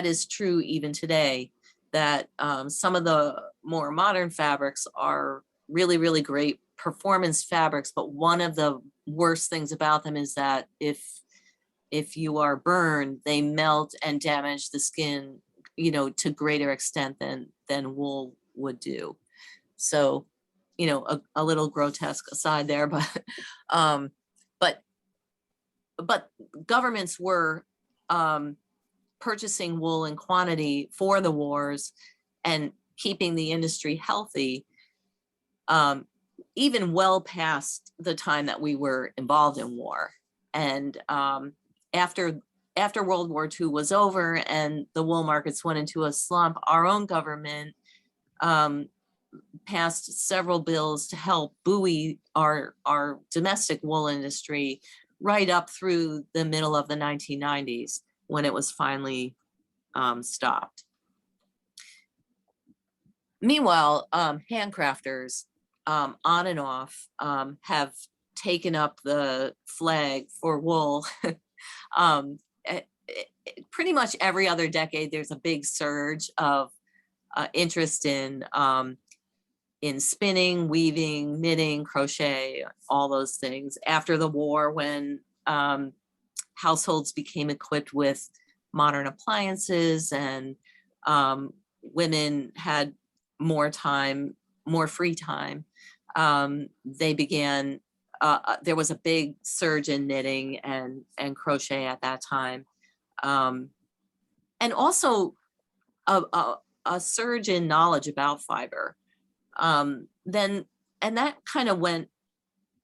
is true even today. that some of the more modern fabrics are really, really great performance fabrics, but one of the worst things about them is that if you are burned, they melt and damage the skin, to greater extent than wool would do. So, a little grotesque aside there, um, but governments were purchasing wool in quantity for the wars and keeping the industry healthy, even well past the time that we were involved in war. And after World War II was over and the wool markets went into a slump, our own government passed several bills to help buoy our domestic wool industry right up through the middle of the 1990s, when it was finally stopped. Meanwhile, handcrafters on and off have taken up the flag for wool. Pretty much every other decade, there's a big surge of interest in spinning, weaving, knitting, crochet, all those things. After the war, when households became equipped with modern appliances and women had more time, more free time, they began, there was a big surge in knitting and crochet at that time. And also a surge in knowledge about fiber.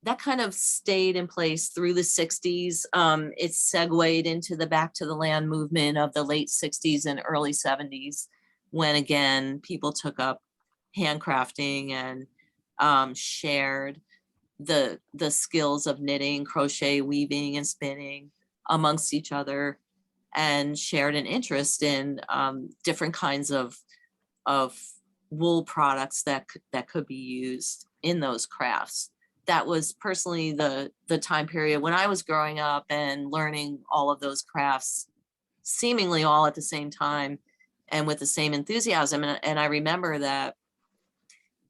That kind of stayed in place through the 60s. It segued into the Back to the Land movement of the late 60s and early 70s, when again, people took up handcrafting and shared the skills of knitting, crochet, weaving, and spinning amongst each other, and shared an interest in different kinds of wool products that could be used in those crafts. That was personally the time period when I was growing up and learning all of those crafts, seemingly all at the same time and with the same enthusiasm. And I remember that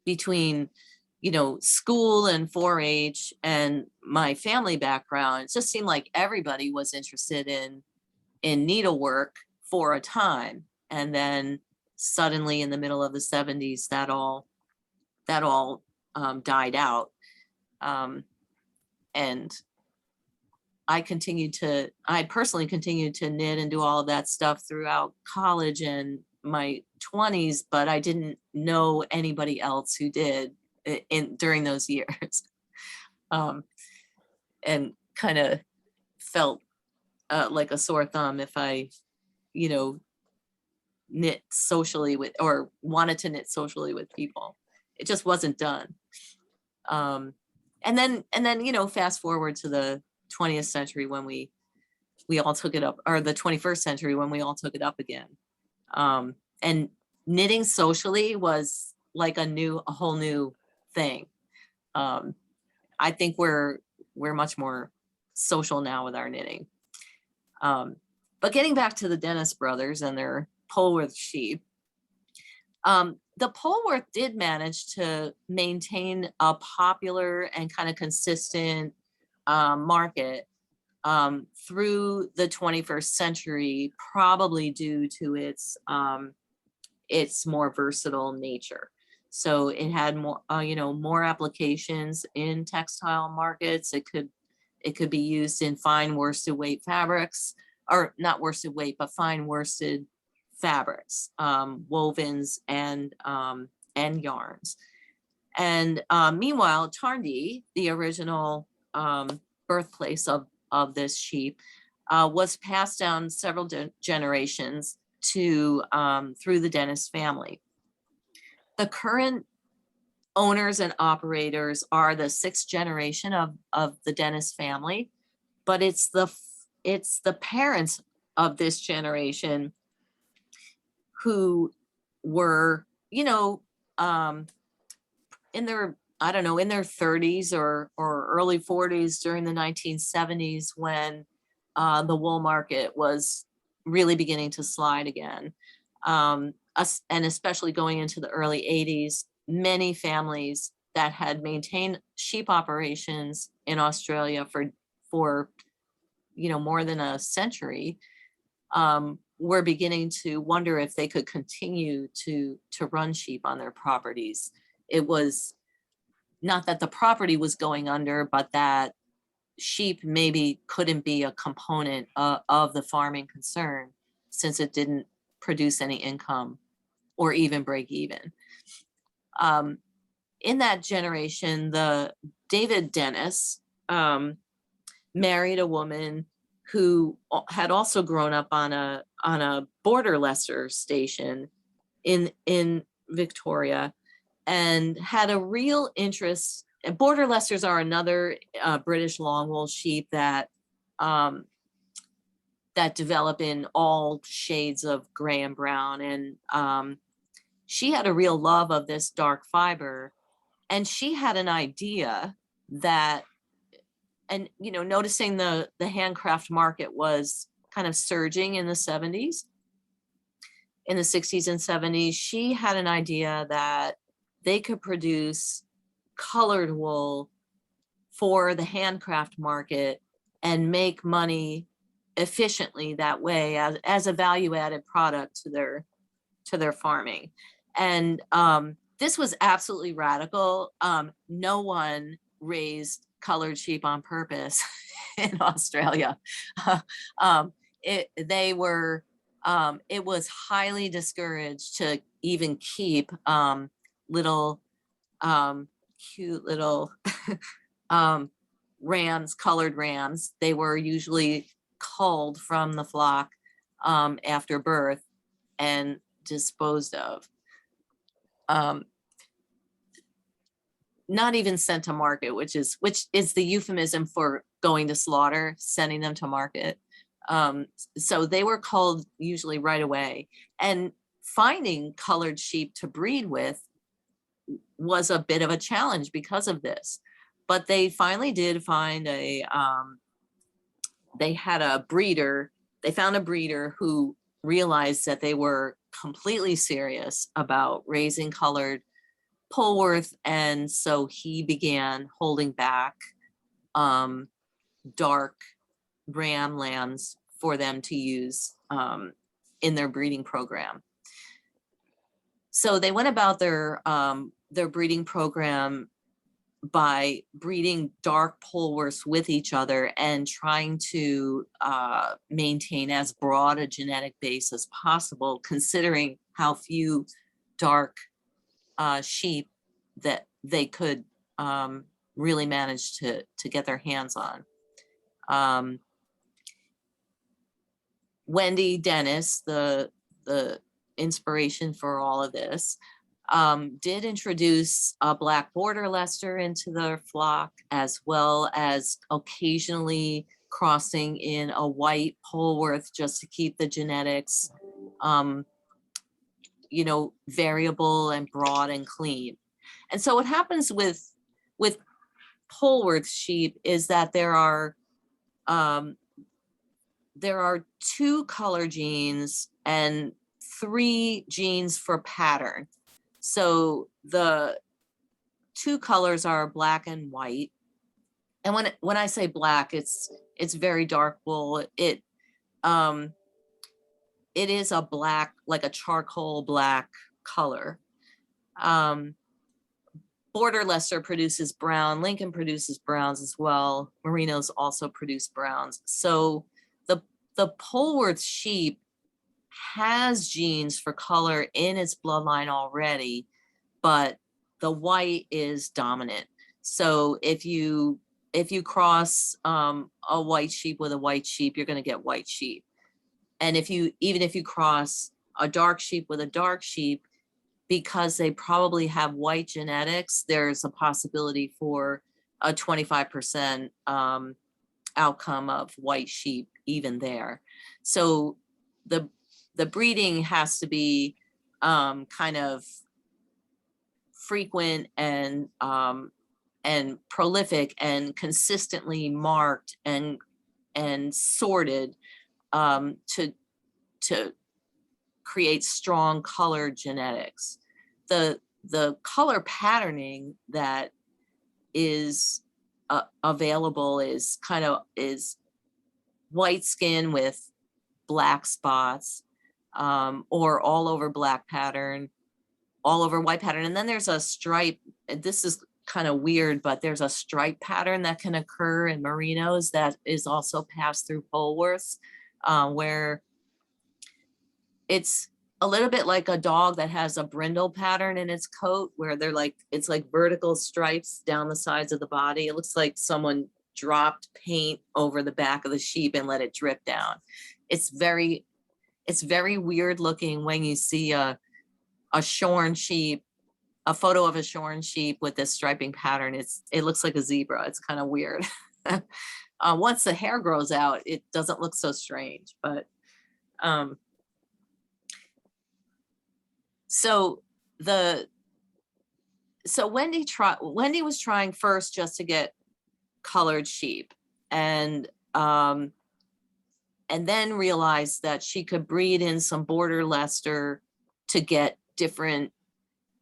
between, school and 4-H and my family background, it just seemed like everybody was interested in needlework for a time. And then suddenly in the middle of the 70s, that all died out. And I personally continued to knit and do all of that stuff throughout college and my 20s, but I didn't know anybody else who did during those years. And kind of felt like a sore thumb if I, knit socially with, or wanted to knit socially with people. It just wasn't done. And then, fast forward to the 20th century when we all took it up, or the 21st century when we all took it up again. And knitting socially was like a whole new thing. I think we're much more social now with our knitting. But getting back to the Dennis brothers and their Polwarth sheep, the Polwarth did manage to maintain a popular and kind of consistent market through the 21st century, probably due to its more versatile nature. So it had more, more applications in textile markets. It could be used in fine worsted weight fabrics, or not worsted weight, but fine worsted fabrics, wovens and yarns. And meanwhile, Tarndie, the original birthplace of this sheep, was passed down several generations to through the Dennis family. The current owners and operators are the 6th generation of the Dennis family, but it's the parents of this generation who were, in their, in their 30s or early 40s during the 1970s, when the wool market was really beginning to slide again. us, and especially going into the early 80s, many families that had maintained sheep operations in Australia for more than a century, were beginning to wonder if they could continue to run sheep on their properties. It was not that the property was going under, but that sheep maybe couldn't be a component of the farming concern, since it didn't produce any income or even break even. In that generation, the David Dennis married a woman who had also grown up on a border lesser station in Victoria, and had a real interest. And border lessers are another British long wool sheep that develop in all shades of gray and brown. And she had a real love of this dark fiber, and she had an idea that, and noticing the handcraft market was kind of surging in the 70s, in the 60s and 70s, she had an idea that they could produce colored wool for the handcraft market and make money efficiently that way, as a value-added product to their farming. And this was absolutely radical. No one raised colored sheep on purpose in Australia. It was highly discouraged to even keep little cute little rams, colored rams. They were usually culled from the flock after birth and disposed of. Not even sent to market, which is the euphemism for going to slaughter, sending them to market. So they were culled usually right away. And finding colored sheep to breed with was a bit of a challenge because of this. But they finally did find they found a breeder who realized that they were completely serious about raising colored Polworth, and so he began holding back dark ram lambs for them to use in their breeding program. So they went about their breeding program by breeding dark Polworths with each other and trying to maintain as broad a genetic base as possible, considering how few dark sheep that they could really manage to get their hands on. Wendy Dennis, the inspiration for all of this, did introduce a black border Leicester into the flock, as well as occasionally crossing in a white Polworth just to keep the genetics variable and broad and clean. And so what happens with Polworth sheep is that there are 2 color genes and 3 genes for pattern. So the 2 colors are black and white. And when I say black, it's very dark wool. It is a black, like a charcoal black color. Border Leicester produces brown. Lincoln produces browns as well. Merinos also produce browns. So the Polworth sheep has genes for color in its bloodline already, but the white is dominant. So if you cross a white sheep with a white sheep, you're going to get white sheep. And even if you cross a dark sheep with a dark sheep, because they probably have white genetics, there's a possibility for a 25% outcome of white sheep even there. So the breeding has to be kind of frequent and prolific and consistently marked and sorted to create strong color genetics. The color patterning that is available is white skin with black spots, or all over black pattern, all over white pattern. And then there's a stripe. This is kind of weird, but there's a stripe pattern that can occur in merinos that is also passed through Polworths, where it's a little bit like a dog that has a brindle pattern in its coat, where it's like vertical stripes down the sides of the body. It looks like someone dropped paint over the back of the sheep and let it drip down. It's very weird looking when you see a shorn sheep, a photo of a shorn sheep with this striping pattern. It looks like a zebra. It's kind of weird. Once the hair grows out, it doesn't look so strange, but so Wendy was trying first just to get colored sheep, and then realized that she could breed in some border Leicester to get different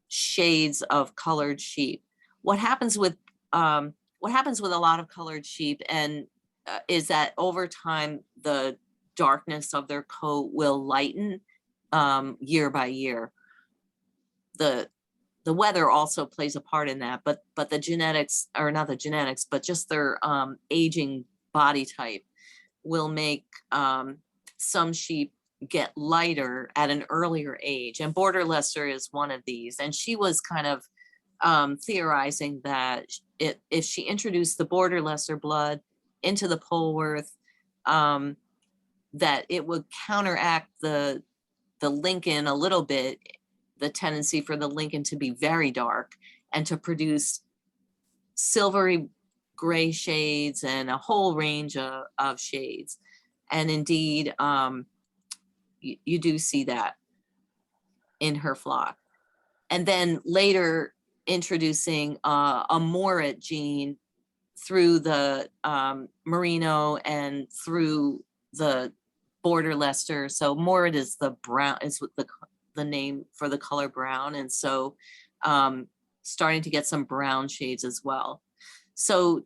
shades of colored sheep. What happens with a lot of colored sheep is that over time the darkness of their coat will lighten year by year. The weather also plays a part in that, but the genetics, or not the genetics, but just their aging body type will make some sheep get lighter at an earlier age. And Border Leicester is one of these. And she was kind of theorizing that if she introduced the Border Leicester blood into the Polworth, that it would counteract the Lincoln a little bit, the tendency for the Lincoln to be very dark and to produce silvery gray shades and a whole range of shades. And indeed, you do see that in her flock. And then later introducing a Morit gene through the Merino and through the Border Leicester. So Morit is the brown, is the name for the color brown. And so starting to get some brown shades as well. So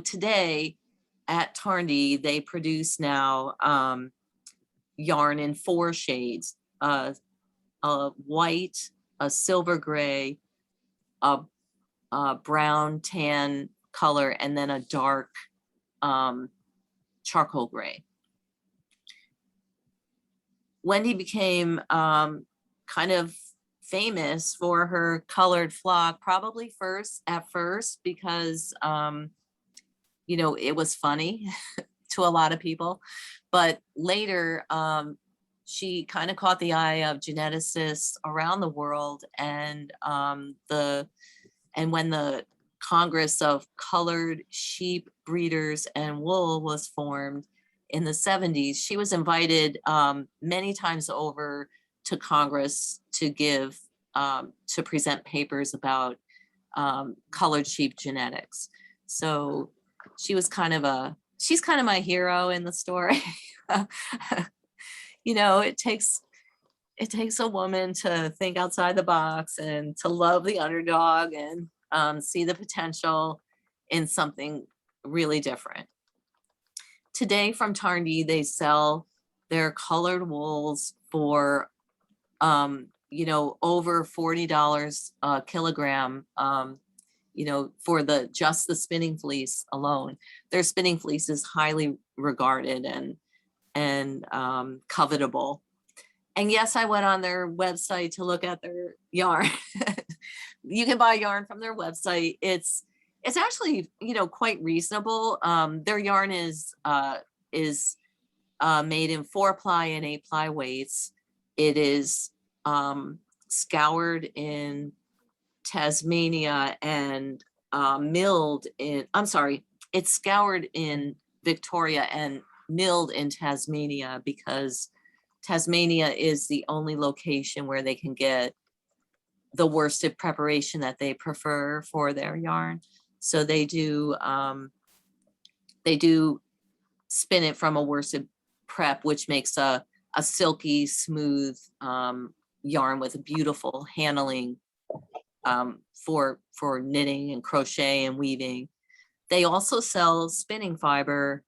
today at Tarndy, they produce now yarn in 4 shades, a white, a silver gray, a brown tan color, and then a dark charcoal gray. Wendy became kind of famous for her colored flock, probably at first because it was funny to a lot of people, but later she kind of caught the eye of geneticists around the world, and when the Congress of Colored Sheep Breeders and Wool was formed in the 70s, she was invited many times over to Congress to present papers about colored sheep genetics. So she's kind of my hero in the story. It takes a woman to think outside the box and to love the underdog and see the potential in something really different. Today from Tarndy, they sell their colored wools for over $40 a kilogram, for just the spinning fleece alone. Their spinning fleece is highly regarded and covetable. And yes, I went on their website to look at their yarn. You can buy yarn from their website. It's actually, quite reasonable. Their yarn is made in 4-ply and 8-ply weights. It is scoured in Tasmania and it's scoured in Victoria and milled in Tasmania, because Tasmania is the only location where they can get the worsted preparation that they prefer for their yarn. So they do spin it from a worsted prep, which makes a a silky smooth yarn with a beautiful handling for knitting and crochet and weaving. They also sell spinning fiber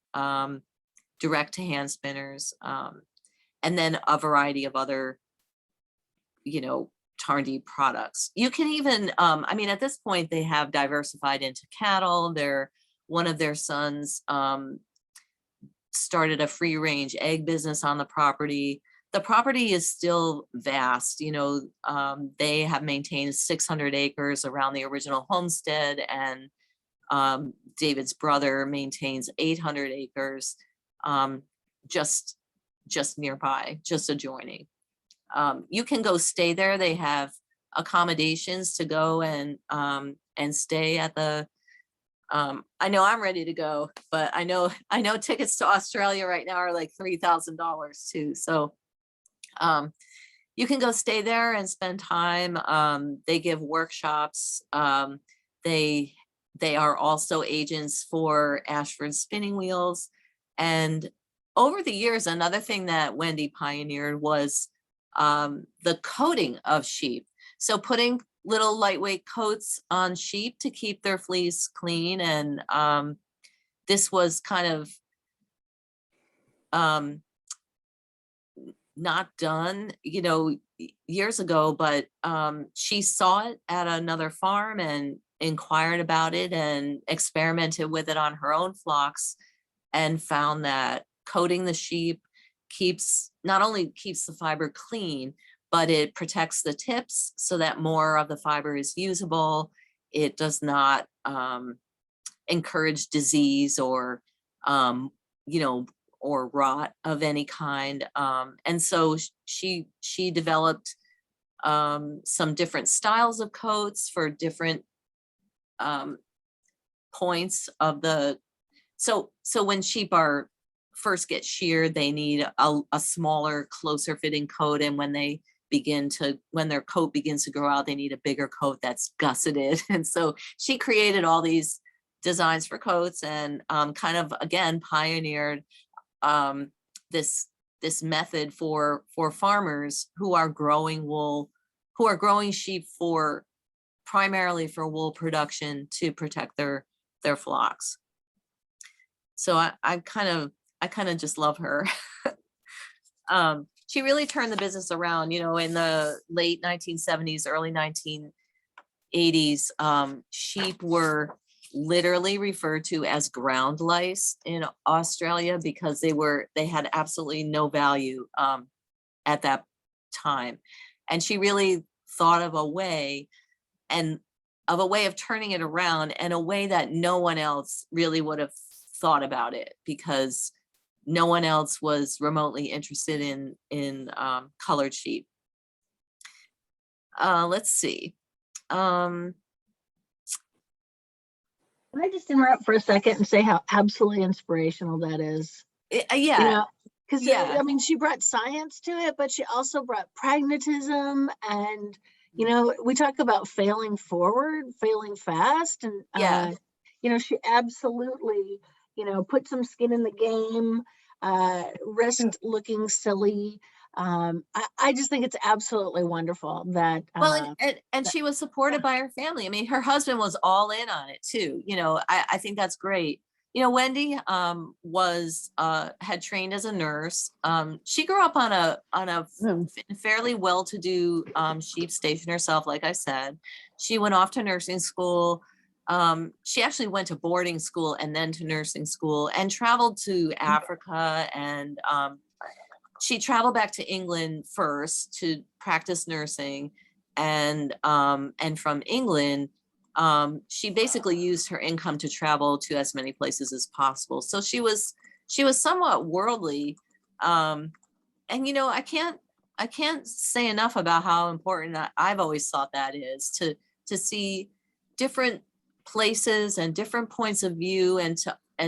direct to hand spinners, and then a variety of other, Tarndie products. You can even, I mean, at this point, they have diversified into cattle. One of their sons started a free range egg business on the property. The property is still vast. They have maintained 600 acres around the original homestead, and David's brother maintains 800 acres just nearby, just adjoining. You can go stay there. They have accommodations to go and stay at the. I know I'm ready to go, but I know tickets to Australia right now are like $3,000 too. So you can go stay there and spend time. They give workshops. They are also agents for Ashford Spinning Wheels. And over the years, another thing that Wendy pioneered was the coating of sheep. So putting little lightweight coats on sheep to keep their fleece clean. And this was kind of not done, years ago, but she saw it at another farm and inquired about it and experimented with it on her own flocks, and found that coating the sheep not only keeps the fiber clean, but it protects the tips so that more of the fiber is usable. It does not encourage disease or or rot of any kind. And so she developed some different styles of coats for different points of the. So when sheep first get sheared, they need a smaller, closer fitting coat, and when their coat begins to grow out, they need a bigger coat that's gusseted. And so she created all these designs for coats, and kind of again pioneered this method for farmers who are growing wool, who are growing sheep primarily for wool production to protect their flocks. So I kind of just love her. She really turned the business around, in the late 1970s, early 1980s. Sheep were literally referred to as ground lice in Australia because they had absolutely no value at that time. And she really thought of a way of turning it around, and a way that no one else really would have thought about it, because no one else was remotely interested in colored sheep. Let's see. Can I just interrupt for a second and say how absolutely inspirational that is? Yeah. Because Yeah. I mean, she brought science to it, but she also brought pragmatism, and we talk about failing forward, failing fast, and Yeah. she absolutely put some skin in the game, risked looking silly. I just think it's absolutely wonderful that Well, and she was supported by her family. I mean, her husband was all in on it too. I think that's great. Wendy had trained as a nurse. She grew up on a fairly well-to-do sheep station herself. Like I said, she went off to nursing school. She actually went to boarding school and then to nursing school, and traveled to Africa, and she traveled back to England first to practice nursing, and from England, she basically used her income to travel to as many places as possible. So she was somewhat worldly, and I can't say enough about how important I've always thought that is, to see different places and different points of view, and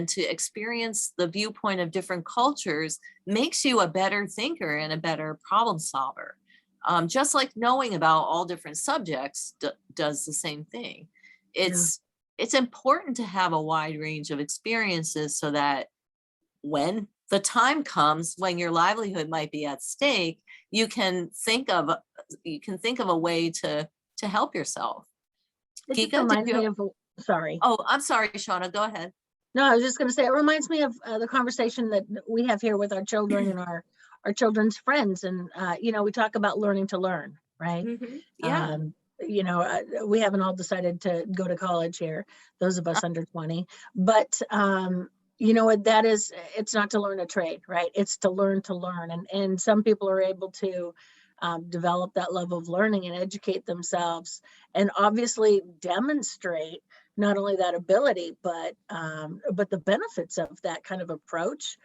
to experience the viewpoint of different cultures makes you a better thinker and a better problem solver. Just like knowing about all different subjects does the same thing. It's important to have a wide range of experiences, so that when the time comes when your livelihood might be at stake, you can think of a way to help yourself. It just Kika, did reminds me you? of, sorry. Oh, I'm sorry, Shauna, go ahead. No, I was just going to say, it reminds me of the conversation that we have here with our children and our children's friends. And, we talk about learning to learn, right? Yeah. We haven't all decided to go to college here, those of us under 20. But you know what that is? It's not to learn a trade, right? It's to learn to learn. And some people are able to develop that love of learning and educate themselves, and obviously demonstrate not only that ability, but the benefits of that kind of approach,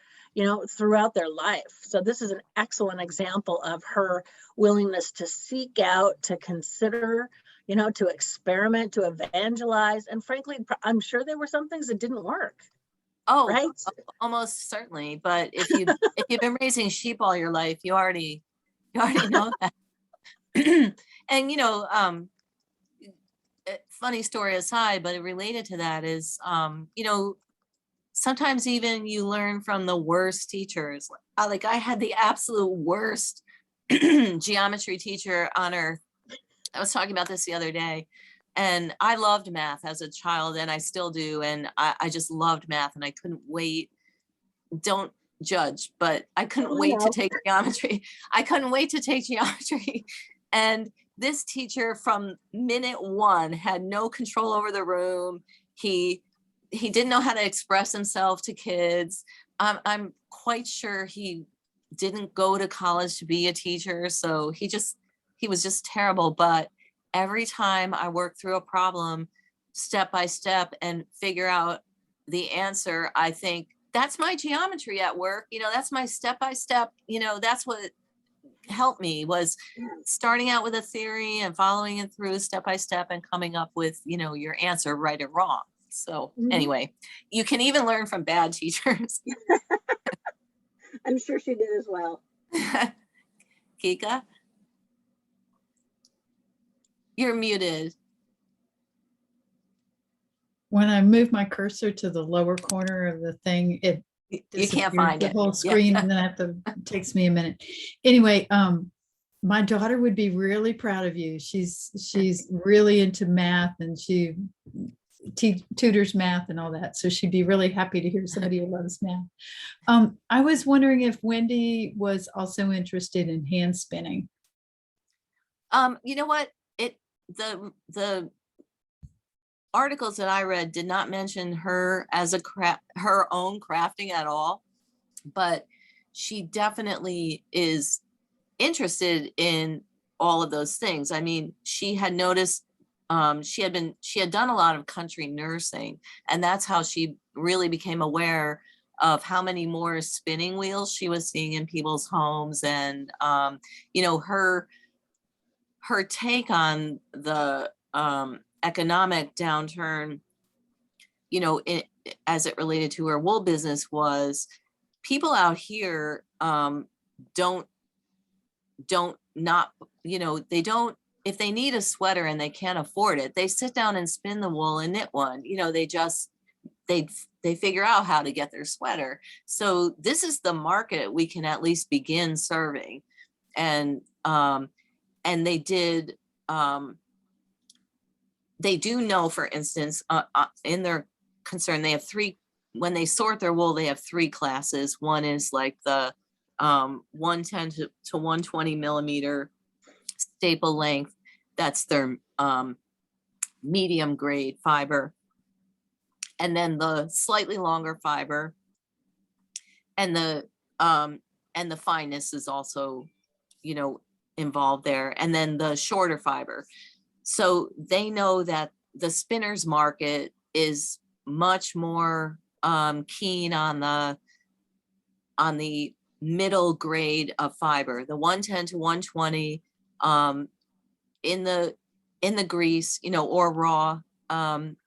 throughout their life. So this is an excellent example of her willingness to seek out, to consider, to experiment, to evangelize. And frankly, I'm sure there were some things that didn't work. Oh, right? almost certainly. But if you've been raising sheep all your life, you already know that. And funny story aside, but related to that is, sometimes even you learn from the worst teachers. Like I had the absolute worst geometry teacher on earth. I was talking about this the other day, and I loved math as a child, and I still do. And I just loved math, and I couldn't wait. Don't judge, but I couldn't wait to take geometry. I couldn't wait to take geometry. And this teacher from minute one had no control over the room. He didn't know how to express himself to kids. I'm quite sure he didn't go to college to be a teacher. So he was just terrible. But every time I work through a problem step by step and figure out the answer, I think that's my geometry at work. That's my step by step. That's what helped me, was starting out with a theory and following it through step by step and coming up with, your answer, right or wrong. So anyway, you can even learn from bad teachers. I'm sure she did as well. Kika, you're muted. When I move my cursor to the lower corner of the thing, it You can't disappears find the it. whole screen, and then I have to, it takes me a minute. Anyway, my daughter would be really proud of you. She's really into math, and she tutors math and all that. So she'd be really happy to hear somebody who loves math. I was wondering if Wendy was also interested in hand spinning. You know what? The articles that I read did not mention her as her own crafting at all, but she definitely is interested in all of those things. I mean, she had noticed, she had done a lot of country nursing, and that's how she really became aware of how many more spinning wheels she was seeing in people's homes. And her take on the economic downturn, as it related to her wool business, was people out here don't not, they don't, if they need a sweater and they can't afford it, they sit down and spin the wool and knit one. They figure out how to get their sweater. So this is the market we can at least begin serving. And they did, they do know, for instance, in their concern, they have when they sort their wool, they have 3 classes. One is like the 110 to 120 millimeter staple length. That's their medium grade fiber. And then the slightly longer fiber, and the fineness is also, involved there. And then the shorter fiber. So they know that the spinners market is much more keen on the middle grade of fiber, the 110 to 120 in the grease, or raw.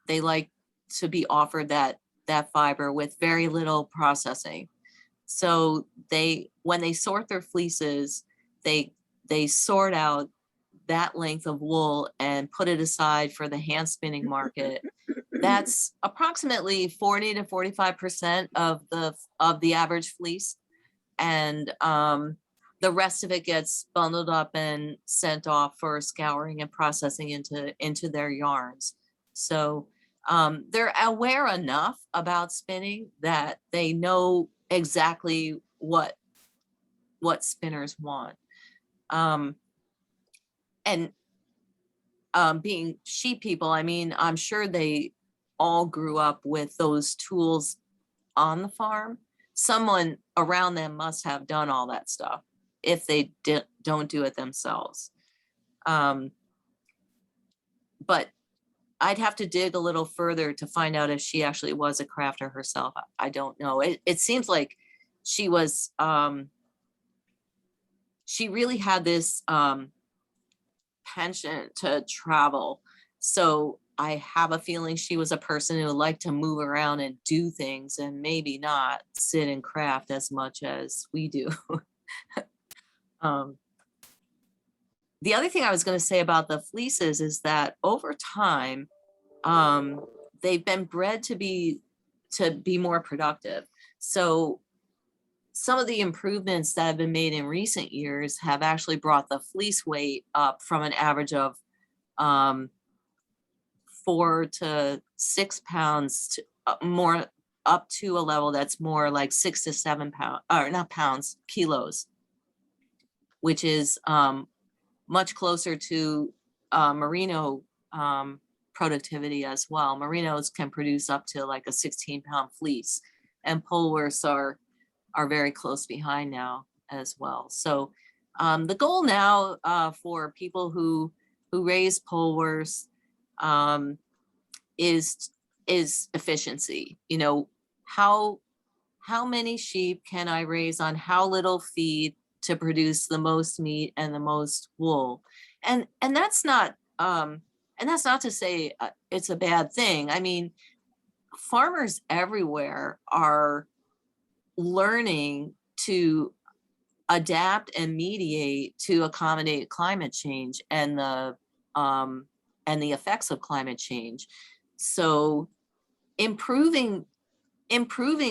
They like to be offered that fiber with very little processing. So when they sort their fleeces, they sort out that length of wool and put it aside for the hand spinning market. That's approximately 40 to 45% of the average fleece. And the rest of it gets bundled up and sent off for scouring and processing into their yarns. So they're aware enough about spinning that they know exactly what spinners want. And being sheep people, I mean, I'm sure they all grew up with those tools on the farm. Someone around them must have done all that stuff if they don't do it themselves. But I'd have to dig a little further to find out if she actually was a crafter herself. I don't know. It seems like she was, she really had this penchant to travel. So I have a feeling she was a person who liked to move around and do things and maybe not sit and craft as much as we do. The other thing I was going to say about the fleeces is that over time, they've been bred to be more productive. So some of the improvements that have been made in recent years have actually brought the fleece weight up from an average of 4 to 6 pounds to more, up to a level that's more like 6 to 7 pounds, or not pounds, kilos, which is much closer to merino productivity as well. Merinos can produce up to like a 16-pound fleece, and polewursts are very close behind now as well. So the goal now for people who raise polewursts is efficiency. You know, how many sheep can I raise on how little feed to produce the most meat and the most wool? And that's not to say it's a bad thing. I mean, farmers everywhere are learning to adapt and mediate to accommodate climate change and the effects of climate change. So improving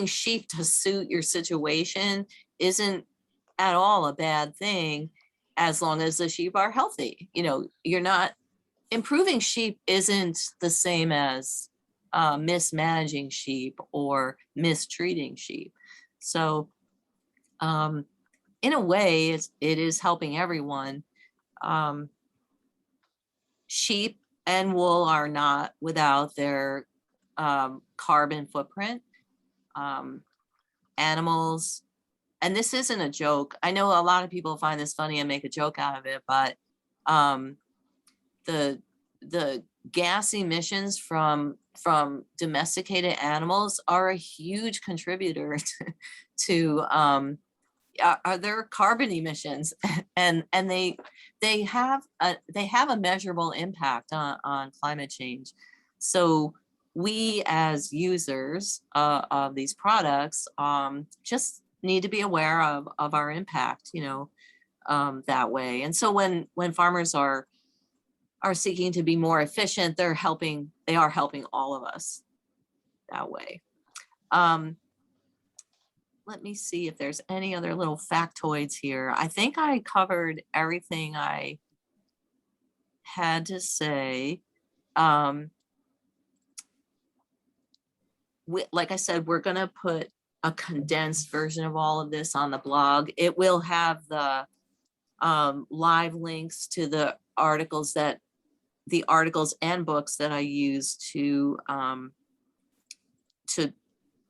sheep to suit your situation isn't at all a bad thing, as long as the sheep are healthy. You know, you're not improving sheep isn't the same as mismanaging sheep or mistreating sheep. So in a way, it is helping everyone. Sheep and wool are not without their carbon footprint. Animals, and this isn't a joke. I know a lot of people find this funny and make a joke out of it, but the gas emissions from domesticated animals are a huge contributor to their carbon emissions, and they have a measurable impact on climate change. So we as users of these products just need to be aware of our impact, you know, that way. And so when farmers are seeking to be more efficient, they are helping all of us that way. Let me see if there's any other little factoids here. I think I covered everything I had to say. Like I said, we're going to put a condensed version of all of this on the blog. It will have the live links to the articles and books that I use to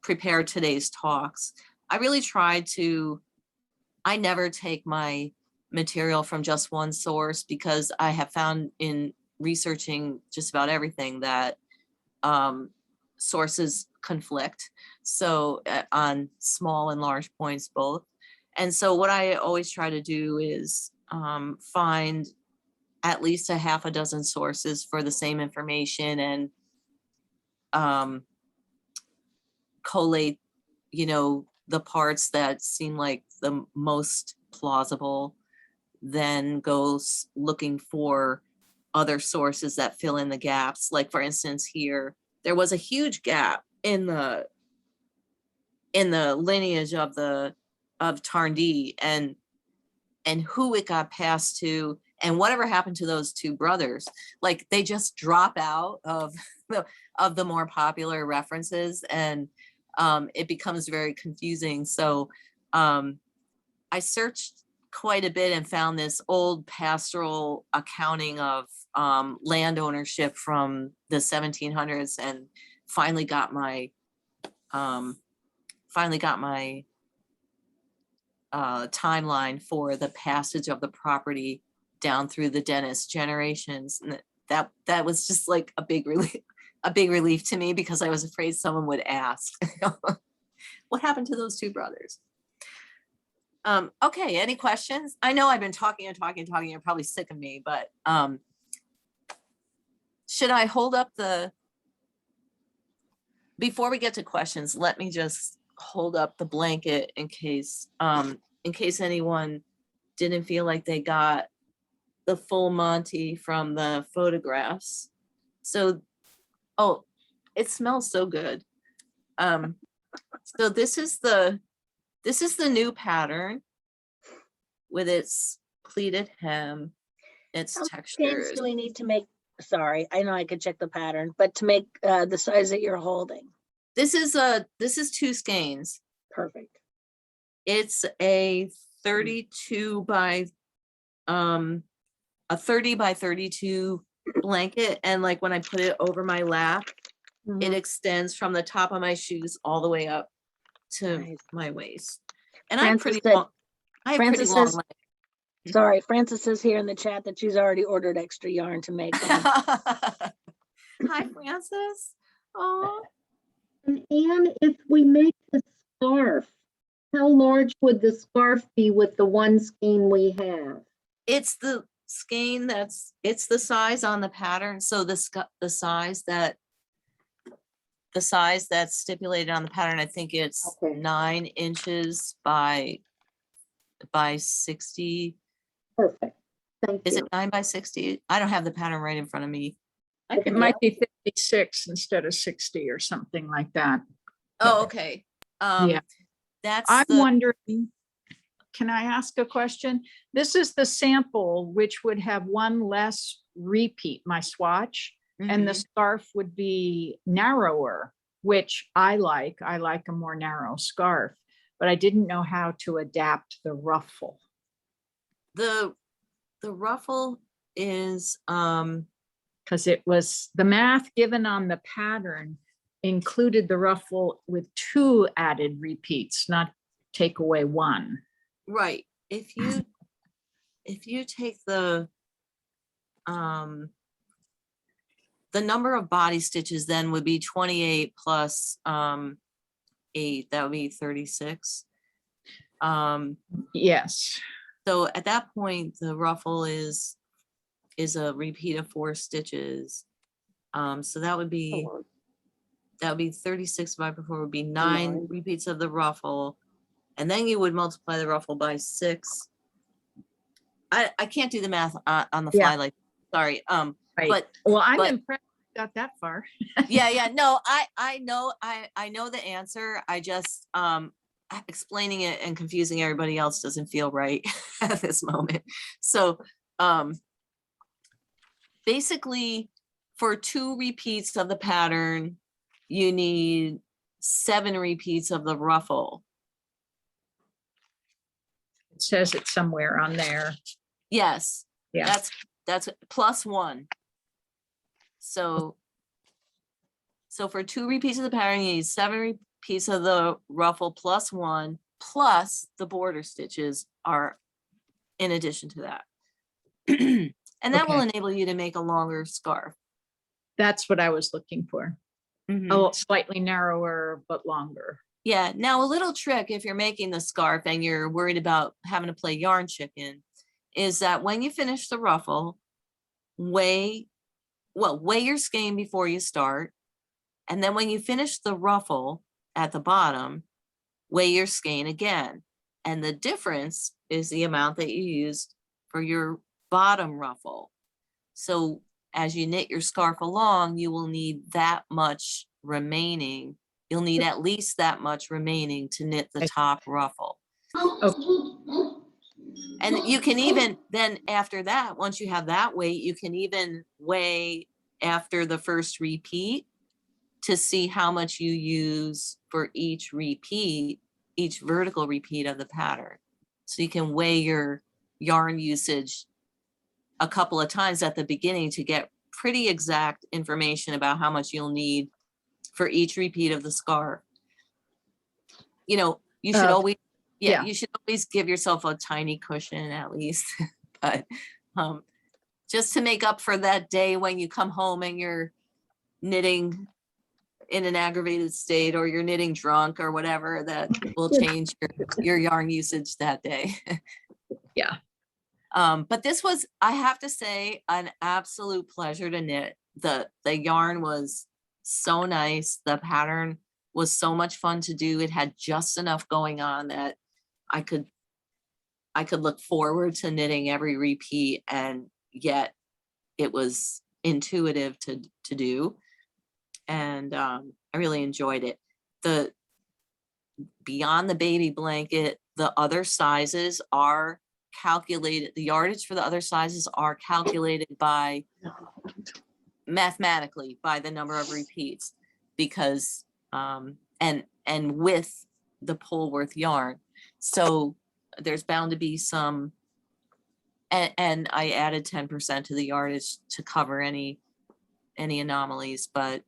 prepare today's talks. I really tried I never take my material from just one source, because I have found in researching just about everything that sources conflict. So on small and large points both. And so what I always try to do is find at least a half a dozen sources for the same information, and collate, you know, the parts that seem like the most plausible, then go looking for other sources that fill in the gaps. Like for instance, here, there was a huge gap in the lineage of Tarndee and who it got passed to and whatever happened to those two brothers. Like they just drop out of the more popular references, and it becomes very confusing. So I searched quite a bit and found this old pastoral accounting of land ownership from the 1700s, and finally got my timeline for the passage of the property down through the Dennis generations. And that was just like a big relief to me, because I was afraid someone would ask, what happened to those two brothers? Okay, any questions? I know I've been talking and talking and talking. You're probably sick of me, but should I hold up before we get to questions, let me just hold up the blanket in case anyone didn't feel like they got the full Monty from the photographs. So, oh, it smells so good. So this is the new pattern with its pleated hem, its How many textures. skeins do we need to make? Sorry, I know I could check the pattern, but to make the size that you're holding. This is 2 skeins. Perfect. It's a 32 by a 30 by 32 blanket, and like when I put it over my lap, it extends from the top of my shoes all the way up to Nice. my waist. And I have Francis pretty said- long, I have pretty Francis long says- legs. Sorry, Francis says here in the chat that she's already ordered extra yarn to make them. Hi, Francis. Oh, And Anne, if we make the scarf, how large would the scarf be with the one skein we have? it's the skein it's the size on the pattern. So the size that's stipulated on the pattern, I think it's Okay. 9 inches by 60. Perfect. Thank Is you. it 9 by 60? I don't have the pattern right in front of me. I It can might be 56 instead of 60 or something like that. Oh, okay. Yeah. That's I'm the, wondering, can I ask a question? This is the sample, which would have one less repeat, my swatch, and the Mhm. scarf would be narrower, which I like. I like a more narrow scarf, but I didn't know how to adapt the ruffle. the ruffle is Because it was the math given on the pattern included the ruffle with 2 added repeats, not take away 1. right. If you take the number of body stitches then would be 28 plus 8, that would be 36. Yes. So at that point, the ruffle is a repeat of 4 stitches. So that would be 36 divided by 4 would be 9 repeats of the ruffle. And then you would multiply the ruffle by 6. I can't do the math on the Yeah. fly, like, sorry. Right. But Well, I'm but- impressed we got that far. yeah, no, I know the answer. I just explaining it and confusing everybody else doesn't feel right at this moment. So basically, for 2 repeats of the pattern, you need 7 repeats of the ruffle. It says it somewhere on there. Yes. Yeah. That's plus 1. So for 2 repeats of the pattern, you need 7 repeats of the ruffle plus 1, plus the border stitches are in addition to that. And that will Okay. enable you to make a longer scarf. That's what I was looking for. Oh, slightly narrower, but longer. Yeah, now a little trick if you're making the scarf and you're worried about having to play yarn chicken is that when you finish the ruffle, weigh your skein before you start. And then when you finish the ruffle at the bottom, weigh your skein again. And the difference is the amount that you used for your bottom ruffle. So as you knit your scarf along, you will need that much remaining. You'll need at least that much remaining to knit the top ruffle. And you can even, then after that, once you have that weight, you can even weigh after the first repeat to see how much you use for each repeat, each vertical repeat of the pattern. So you can weigh your yarn usage a couple of times at the beginning to get pretty exact information about how much you'll need for each repeat of the scarf. You know, you should always, yeah. you should always give yourself a tiny cushion at least, but just to make up for that day when you come home and you're knitting in an aggravated state, or you're knitting drunk or whatever, that will change your yarn usage that day. Yeah. But this was, I have to say, an absolute pleasure to knit. The yarn was so nice. The pattern was so much fun to do. It had just enough going on that I could look forward to knitting every repeat, and yet it was intuitive to do. And I really enjoyed it. Beyond the baby blanket, the other sizes are calculated, the yardage for the other sizes are calculated by mathematically by the number of repeats, because and with the Polworth yarn. So there's bound to be some, and I added 10% to the yardage to cover any anomalies, but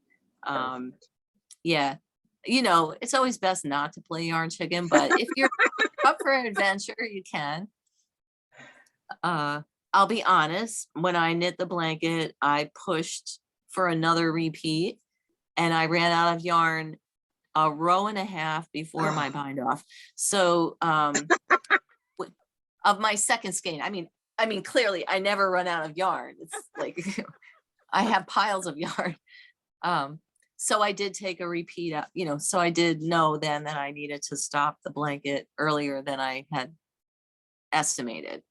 yeah, you know, it's always best not to play yarn chicken, but if you're up for an adventure, you can. I'll be honest, when I knit the blanket, I pushed for another repeat and I ran out of yarn a row and a half before my bind off. So of my second skein, I mean, clearly I never run out of yarn. It's like I have piles of yarn. So I did take a repeat up, you know, so I did know then that I needed to stop the blanket earlier than I had estimated.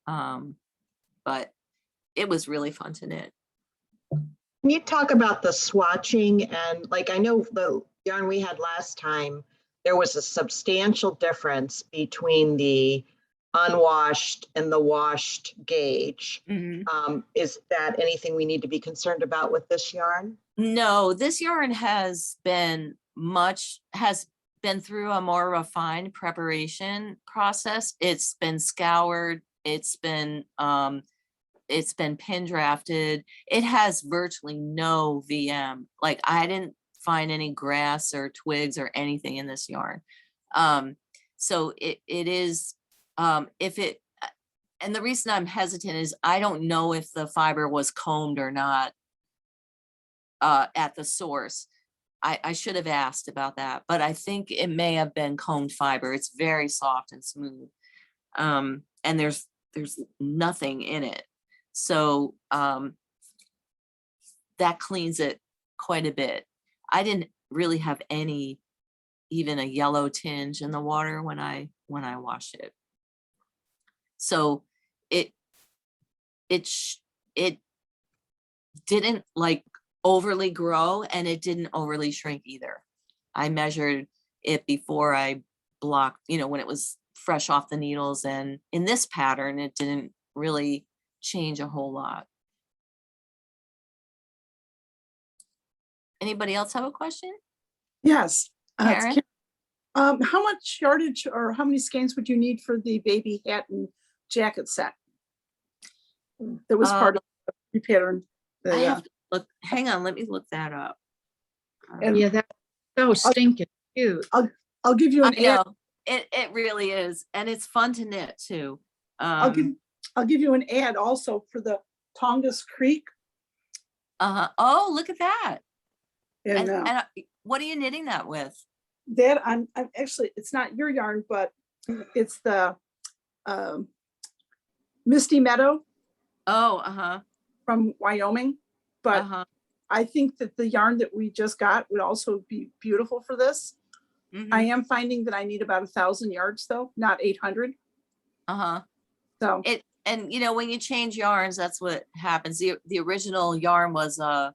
But it was really fun to knit. Can you talk about the swatching? And like, I know the yarn we had last time, there was a substantial difference between the unwashed and the washed gauge. Is that anything we need to be concerned about with this yarn? No, this yarn has been through a more refined preparation process. It's been scoured. It's been pin drafted. It has virtually no VM. Like, I didn't find any grass or twigs or anything in this yarn. So it is, and the reason I'm hesitant is I don't know if the fiber was combed or not at the source. I should have asked about that, but I think it may have been combed fiber. It's very soft and smooth. And there's nothing in it. So that cleans it quite a bit. I didn't really have even a yellow tinge in the water when I washed it. So it didn't like overly grow, and it didn't overly shrink either. I measured it before I blocked, you know, when it was fresh off the needles, and in this pattern, it didn't really change a whole lot. Anybody else have a question? Yes. it's Karen? How much yardage or how many skeins would you need for the baby hat and jacket set? That was part of the pattern. I have to look, hang on, let me look that up. And- Yeah, that's so stinking cute. I'll give you I an ad. know, it really is, and it's fun to knit too. I'll give you an ad also for the Tongass Creek. Oh, look at that. And And what are you knitting that with? that I'm actually, it's not your yarn, but it's the Misty Meadow Oh, from Wyoming. But I think that the yarn that we just got would also be beautiful for this. I am finding that I need about 1,000 yards though, not 800. So And you know, when you change yarns, that's what happens. The original yarn was a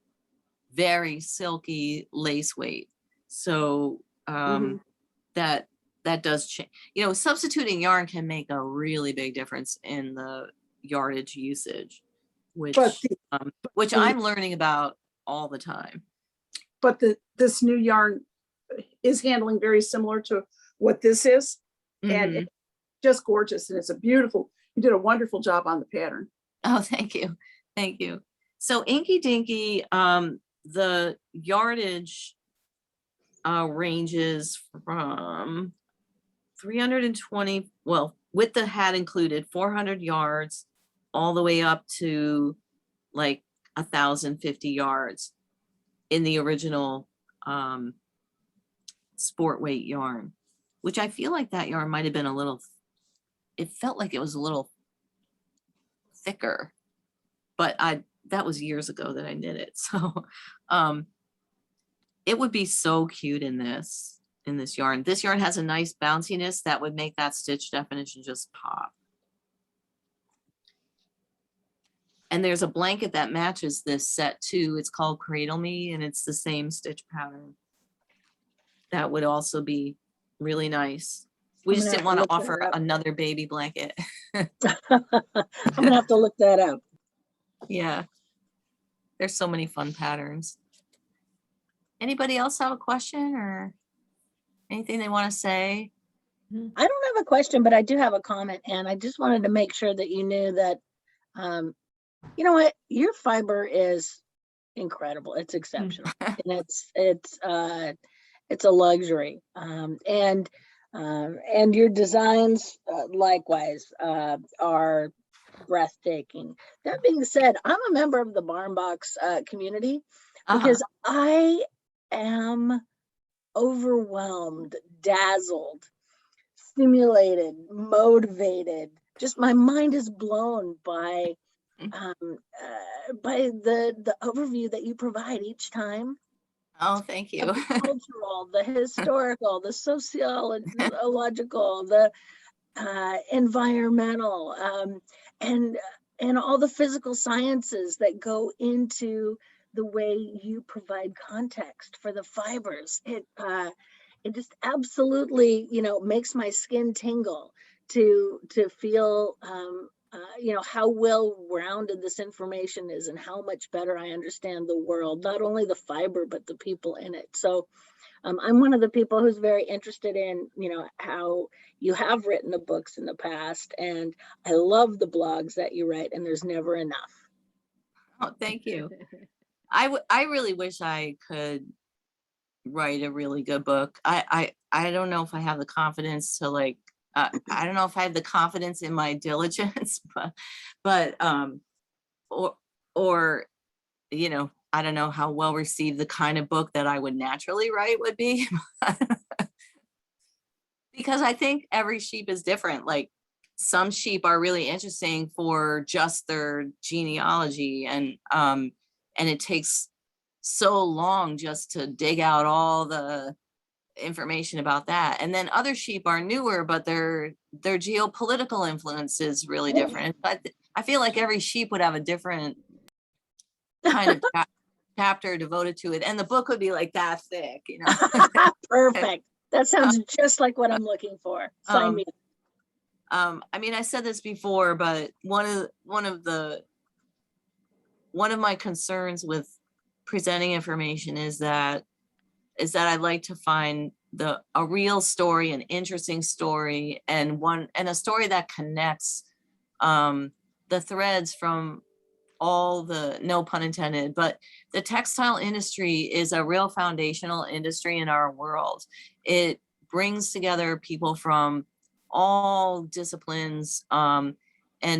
very silky lace weight. So that that does change. You know, substituting yarn can make a really big difference in the yardage usage, which But which the- I'm learning about all the time. but this new yarn is handling very similar to what this is. And Mhm. it's just gorgeous. And it's a beautiful, you did a wonderful job on the pattern. Oh, thank you. Thank you. So Inky Dinky, the yardage ranges from 320, well, with the hat included, 400 yards, all the way up to like 1,050 yards in the original sport weight yarn, which I feel like that yarn might have been a little, it felt like it was a little thicker, but that was years ago that I knit it. So it would be so cute in this yarn. This yarn has a nice bounciness that would make that stitch definition just pop. And there's a blanket that matches this set too. It's called Cradle Me, and it's the same stitch pattern. That would also be really nice. We I'm just gonna didn't want to have to look offer that up. another baby blanket. I'm gonna have to look that up. Yeah. There's so many fun patterns. Anybody else have a question or anything they want to say? I don't have a question, but I do have a comment, and I just wanted to make sure that you knew that, you know what, your fiber is incredible. It's exceptional, and it's a luxury. And your designs, likewise, are breathtaking. That being said, I'm a member of the Barn Box community because I am overwhelmed, dazzled, stimulated, motivated. Just my mind is blown by the overview that you provide each time. Oh, thank you. Of the cultural, the historical, the sociological, the environmental, and all the physical sciences that go into the way you provide context for the fibers. It just absolutely, makes my skin tingle to feel, how well-rounded this information is and how much better I understand the world, not only the fiber, but the people in it. So I'm one of the people who's very interested in, how you have written the books in the past, and I love the blogs that you write, and there's never enough. Oh, thank you. I really wish I could write a really good book. I don't know if I have the confidence to I don't know if I have the confidence in my diligence, but or I don't know how well received the kind of book that I would naturally write would be. Because I think every sheep is different. Like some sheep are really interesting for just their genealogy, and it takes so long just to dig out all the information about that. And then other sheep are newer, but their geopolitical influence is really different. But I feel like every sheep would have a different kind of chapter devoted to it, and the book would be like that thick, Perfect. That sounds just like what I'm looking for. Sign me up. I mean, I said this before, but one of my concerns with presenting information is that I'd like to find a real story, an interesting story, and a story that connects the threads from all the, no pun intended, but the textile industry is a real foundational industry in our world. It brings together people from all disciplines, and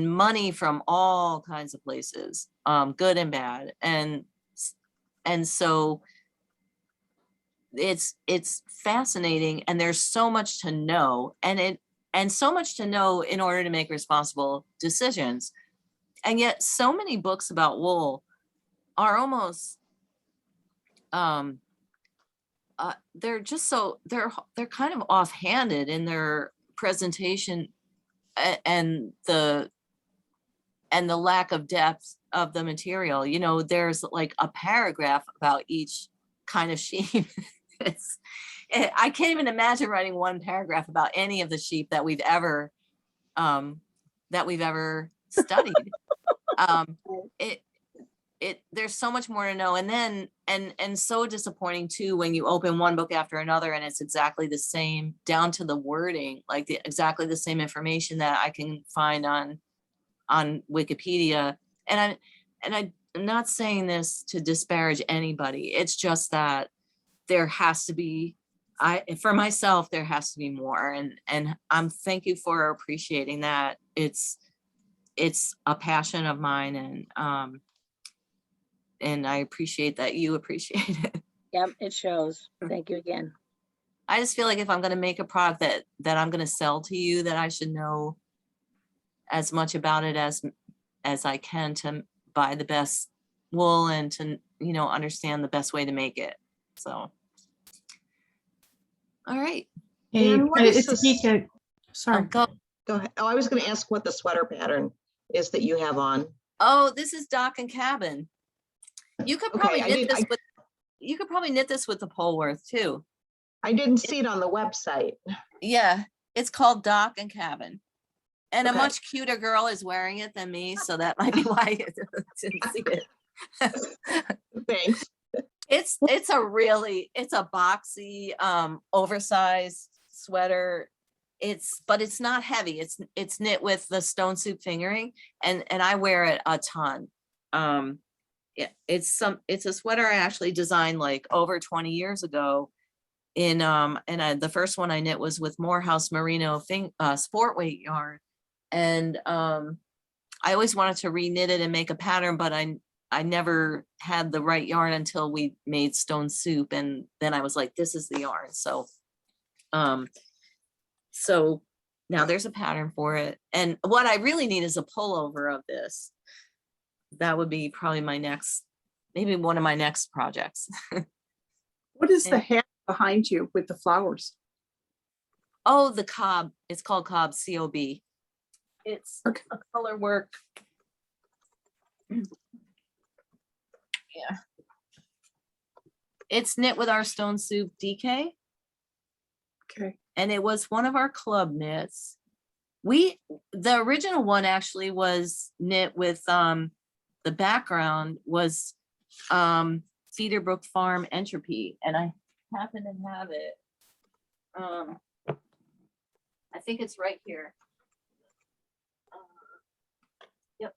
money from all kinds of places, good and bad. And so it's fascinating, and there's so much to know, and so much to know in order to make responsible decisions. And yet so many books about wool are almost they're just so they're kind of offhanded in their presentation, and the the lack of depth of the material. You know, there's like a paragraph about each kind of sheep. I can't even imagine writing one paragraph about any of the sheep that we've ever studied. There's so much more to know. And then, and so disappointing too, when you open one book after another and it's exactly the same down to the wording, like exactly the same information that I can find on Wikipedia. And I'm not saying this to disparage anybody. It's just that there has to be, for myself, there has to be more. And thank you for appreciating that. It's a passion of mine, and I appreciate that you appreciate it. Yep, it shows. Thank you again. I just feel like if I'm going to make a product that I'm going to sell to you, that I should know as much about it as I can to buy the best wool and to, you know, understand the best way to make it. So, all right. Hey, And what is it's this- Vika. Sorry. Go. Go ahead. Oh, I was going to ask what the sweater pattern is that you have on. Oh, this is Dock and Cabin. You could probably Okay, you could probably knit this with the Polworth too. I didn't see it on the website. Yeah, it's called Dock and Cabin. And a Okay. much cuter girl is wearing it than me, so that might be why you didn't see it. Thanks. It's a boxy, oversized sweater. But it's not heavy. It's knit with the stone soup fingering, and I wear it a ton. It's a sweater I actually designed like over 20 years ago. The first one I knit was with Morehouse Merino sport weight yarn, and I always wanted to reknit it and make a pattern, but I never had the right yarn until we made stone soup, and then I was like, this is the yarn. So now there's a pattern for it, and what I really need is a pullover of this. That would be probably maybe one of my next projects. What is the hat behind you with the flowers? Oh, the cob. It's called cob, C-O-B. It's a color work. Yeah. It's knit with our stone soup DK. Okay. And it was one of our club knits. The original one actually was knit with, the background was Cedarbrook Farm Entropy, and I happen to have it. I think it's right here. Yep.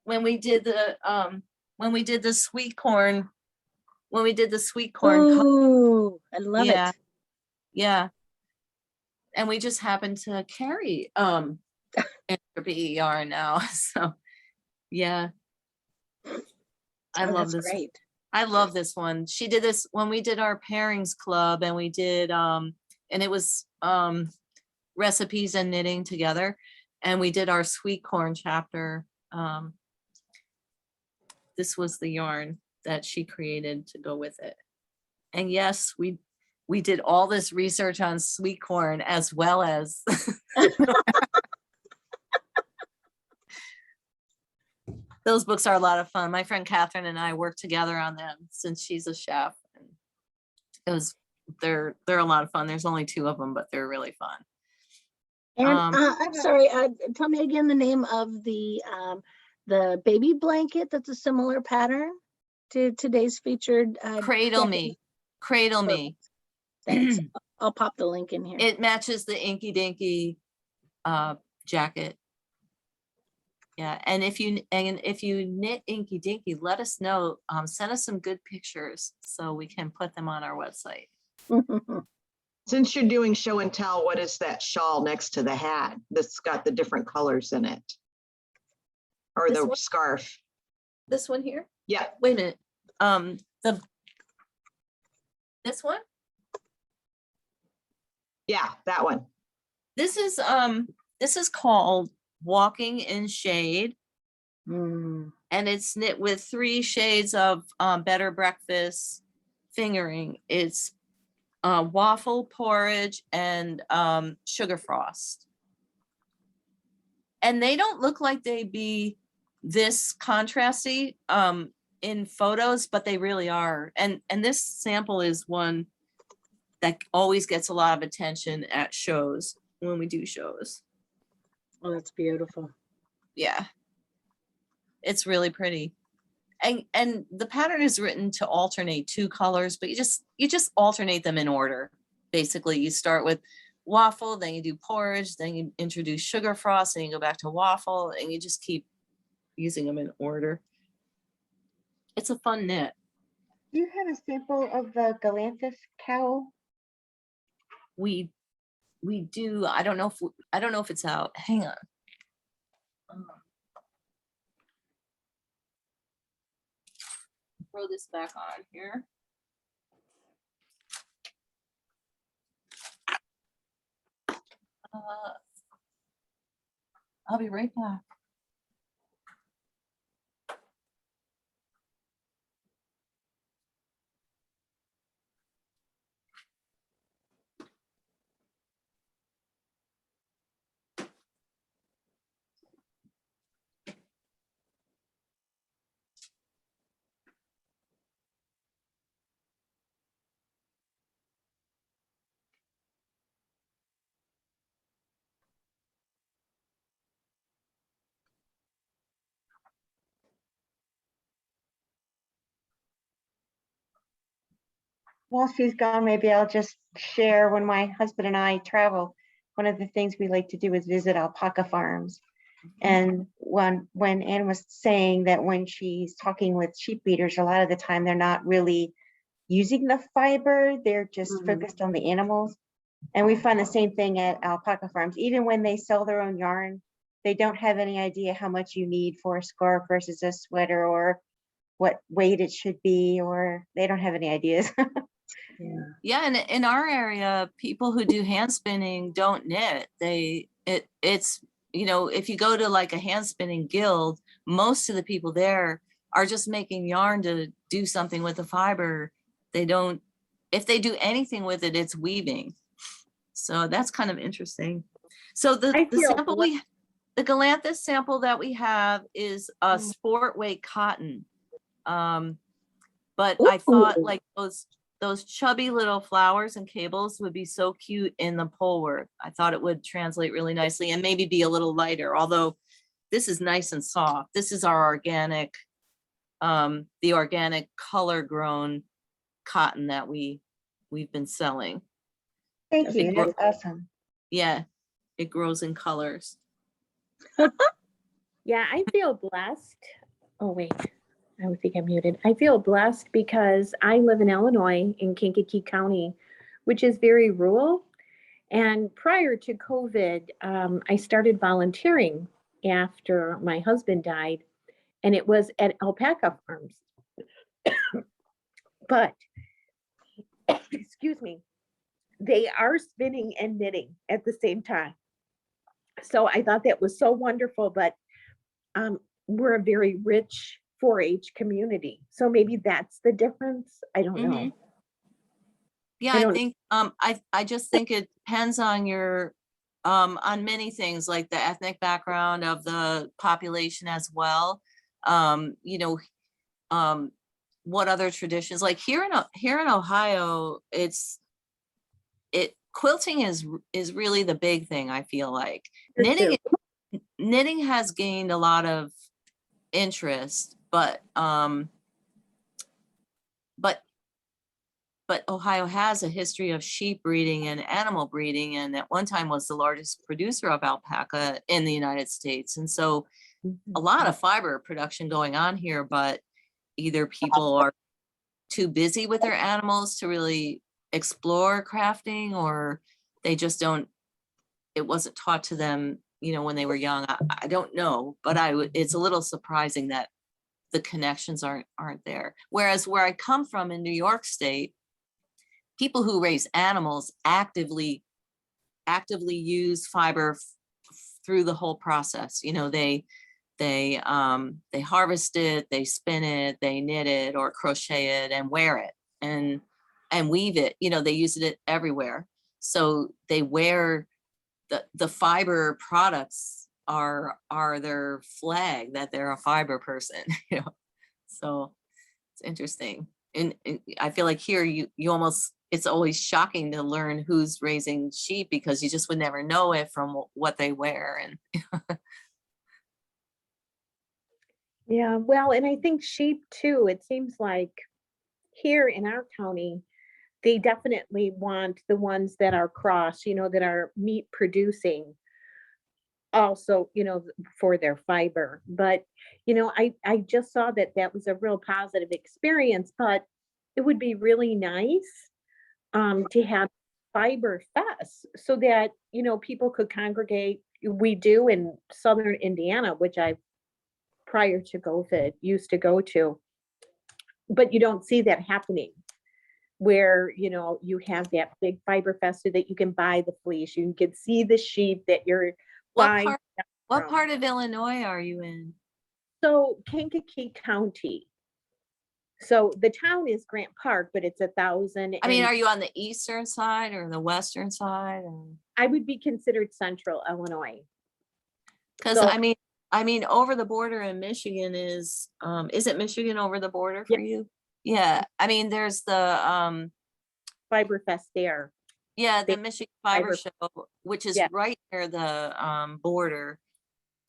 When we did the sweet corn, Ooh, I love yeah, it. yeah. And we just happen to carry Entropy yarn now. So yeah. I Oh, love that's this. great. I love this one. She did this when we did our pairings club, and we did and it was recipes and knitting together, and we did our sweet corn chapter. This was the yarn that she created to go with it. And yes, we did all this research on sweet corn as well as those books are a lot of fun. My friend Catherine and I worked together on them since she's a chef. And they're a lot of fun. There's only 2 of them, but they're really fun. And I'm sorry, tell me again the name of the baby blanket that's a similar pattern to today's featured. Cradle jacket. Me. Cradle Me. Thanks. I'll pop the link in here. It matches the Inky Dinky jacket. Yeah, and if you knit Inky Dinky, let us know. Send us some good pictures so we can put them on our website. Since you're doing show and tell, what is that shawl next to the hat that's got the different colors in it? Or This the one? scarf? This one here? Yeah, Wait a minute. This one? yeah, that one. This is called Walking in Shade, Mm. and it's knit with 3 shades of Better Breakfast fingering. It's waffle porridge and sugar frost. And they don't look like they'd be this contrasty in photos, but they really are. And this sample is one that always gets a lot of attention at shows when we do shows. Oh, that's beautiful. Yeah. It's really pretty. And the pattern is written to alternate two colors, but you just alternate them in order. Basically, you start with waffle, then you do porridge, then you introduce sugar frost, and you go back to waffle, and you just keep using them in order. It's a fun knit. Do you have a sample of the Galanthus cowl? We do. I don't know if it's out. Hang on. Throw this back on here. I'll be right back. While she's gone, maybe I'll just share when my husband and I travel. One of the things we like to do is visit alpaca farms. And when Anne was saying that when she's talking with sheep breeders, a lot of the time they're not really using the fiber, they're just focused on the animals. And we find the same thing at alpaca farms. Even when they sell their own yarn, they don't have any idea how much you need for a scarf versus a sweater, or what weight it should be, or they don't have any ideas. Yeah, and in our area, people who do hand spinning don't knit. It's if you go to like a hand spinning guild, most of the people there are just making yarn to do something with the fiber. They don't, if they do anything with it, it's weaving. So that's kind of interesting. So the sample the Galanthus sample that we have is a sport weight cotton. But I thought like those chubby little flowers and cables would be so cute in the polework. I thought it would translate really nicely and maybe be a little lighter, although this is nice and soft. This is our organic, the organic color grown cotton that we've been selling. Thank you, that's awesome. Yeah, it grows in colors. Yeah, I feel blessed. Oh, wait, I would think I'm muted. I feel blessed because I live in Illinois in Kankakee County, which is very rural. And prior to COVID, I started volunteering after my husband died, and it was at alpaca farms. But, excuse me, they are spinning and knitting at the same time. So I thought that was so wonderful, but we're a very rich 4-H community. So maybe that's the difference. I don't know. Yeah, I think I just think it depends on your on many things, like the ethnic background of the population as well. What other traditions, like here in Ohio, quilting is really the big thing. I feel like knitting has gained a lot of interest, but Ohio has a history of sheep breeding and animal breeding, and at one time was the largest producer of alpaca in the United States. And so a lot of fiber production going on here, but either people are too busy with their animals to really explore crafting, or they just don't, it wasn't taught to them, when they were young. I don't know, but it's a little surprising that the connections aren't there. Whereas where I come from in New York State, people who raise animals actively use fiber through the whole process. They harvest it, they spin it, they knit it or crochet it and wear it and weave it. They use it everywhere. So they wear the fiber products are their flag that they're a fiber person, you know. So it's interesting. And I feel like here you almost, it's always shocking to learn who's raising sheep because you just would never know it from what they wear. And Yeah, well, and I think sheep too, it seems like here in our county, they definitely want the ones that are cross, that are meat producing also, for their fiber. But, I just saw that that was a real positive experience, but it would be really nice to have fiber fest so that, people could congregate. We do in Southern Indiana, which I prior to COVID used to go to, but you don't see that happening where, you have that big fiber fest so that you can buy the fleece, you can see the sheep that you're what buying. part what from. part of Illinois are you in? So Kankakee County. So the town is Grant Park, but it's 1,000. I mean, and are you on the eastern side or the western side? I would be considered central Illinois. Because So I mean, over the border in Michigan is it Michigan over the border for you? Yeah. I mean, there's the Fiber Fest there. yeah, the They- Michigan Fiber Fiber- Show, which is Yeah. right near the border.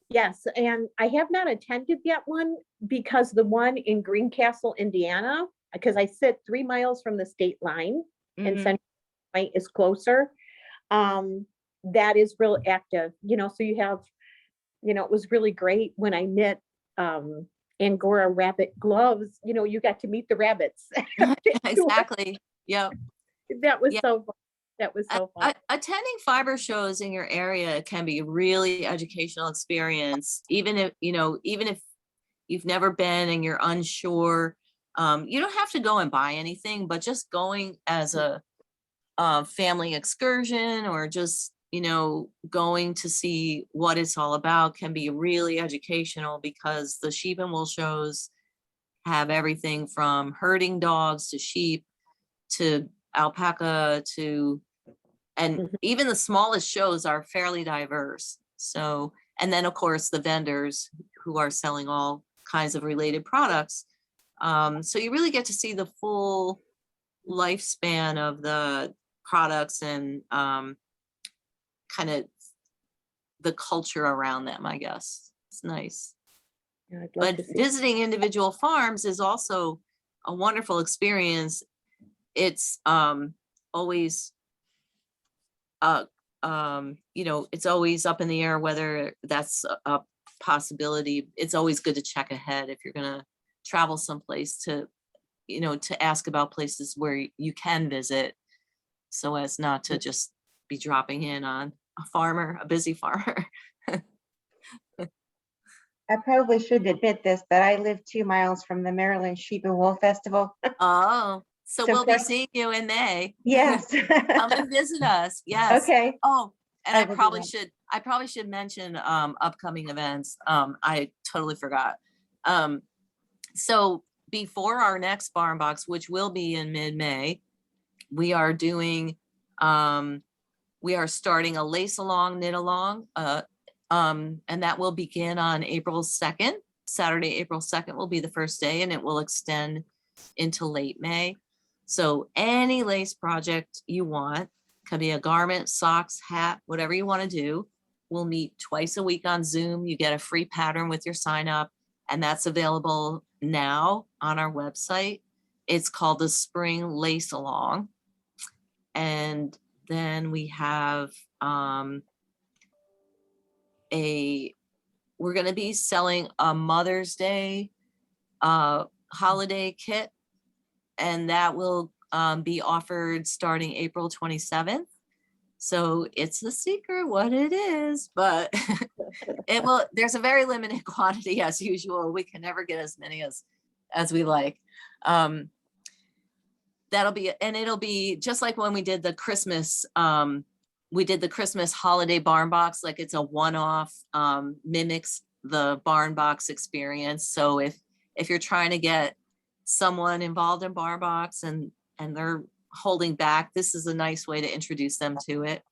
Yes, and I have not attended yet one because the one in Greencastle, Indiana, because I sit 3 miles from the state line and Mhm. Central Illinois is closer. That is real active, so you have, it was really great when I knit Angora rabbit gloves, you got to meet the rabbits. Exactly. Yep. That was Yeah. so fun. That was so fun. Attending fiber shows in your area can be a really educational experience, even if you've never been and you're unsure. You don't have to go and buy anything, but just going as a family excursion or just going to see what it's all about can be really educational because the sheep and wool shows have everything from herding dogs to sheep to alpaca to, and Mhm. even the smallest shows are fairly diverse. So, and then of course the vendors who are selling all kinds of related products. So you really get to see the full lifespan of the products and kind of the culture around them, I guess. It's nice. Yeah, I'd love But to see. visiting individual farms is also a wonderful experience. It's always it's always up in the air whether that's a possibility. It's always good to check ahead if you're going to travel someplace to ask about places where you can visit so as not to just be dropping in on a busy farmer. I probably shouldn't admit this, but I live 2 miles from the Maryland Sheep and Wool Festival. Oh, so So we'll be quite- seeing you in May. Yes. Come and visit us. Yes. Okay. Oh, and I I will do probably should mention upcoming events. I totally forgot. So before our next barn box, which will be in mid-May, we are starting a lace along, knit along, and that will begin on April 2nd. Saturday, April 2nd will be the first day, and it will extend into late May. So any lace project you want, can be a garment, socks, hat, whatever you want to do. We'll meet twice a week on Zoom. You get a free pattern with your sign up, and that's available now on our website. It's called the Spring Lace Along. And then we have we're going to be selling a Mother's Day holiday kit, and that will be offered starting April 27th. So it's a secret what it is, but there's a very limited quantity as usual. We can never get as many as we like. It'll be just like when we did the Christmas holiday barn box, like it's a one-off, mimics the barn box experience. So if you're trying to get someone involved in barn box and they're holding back, this is a nice way to introduce them to it.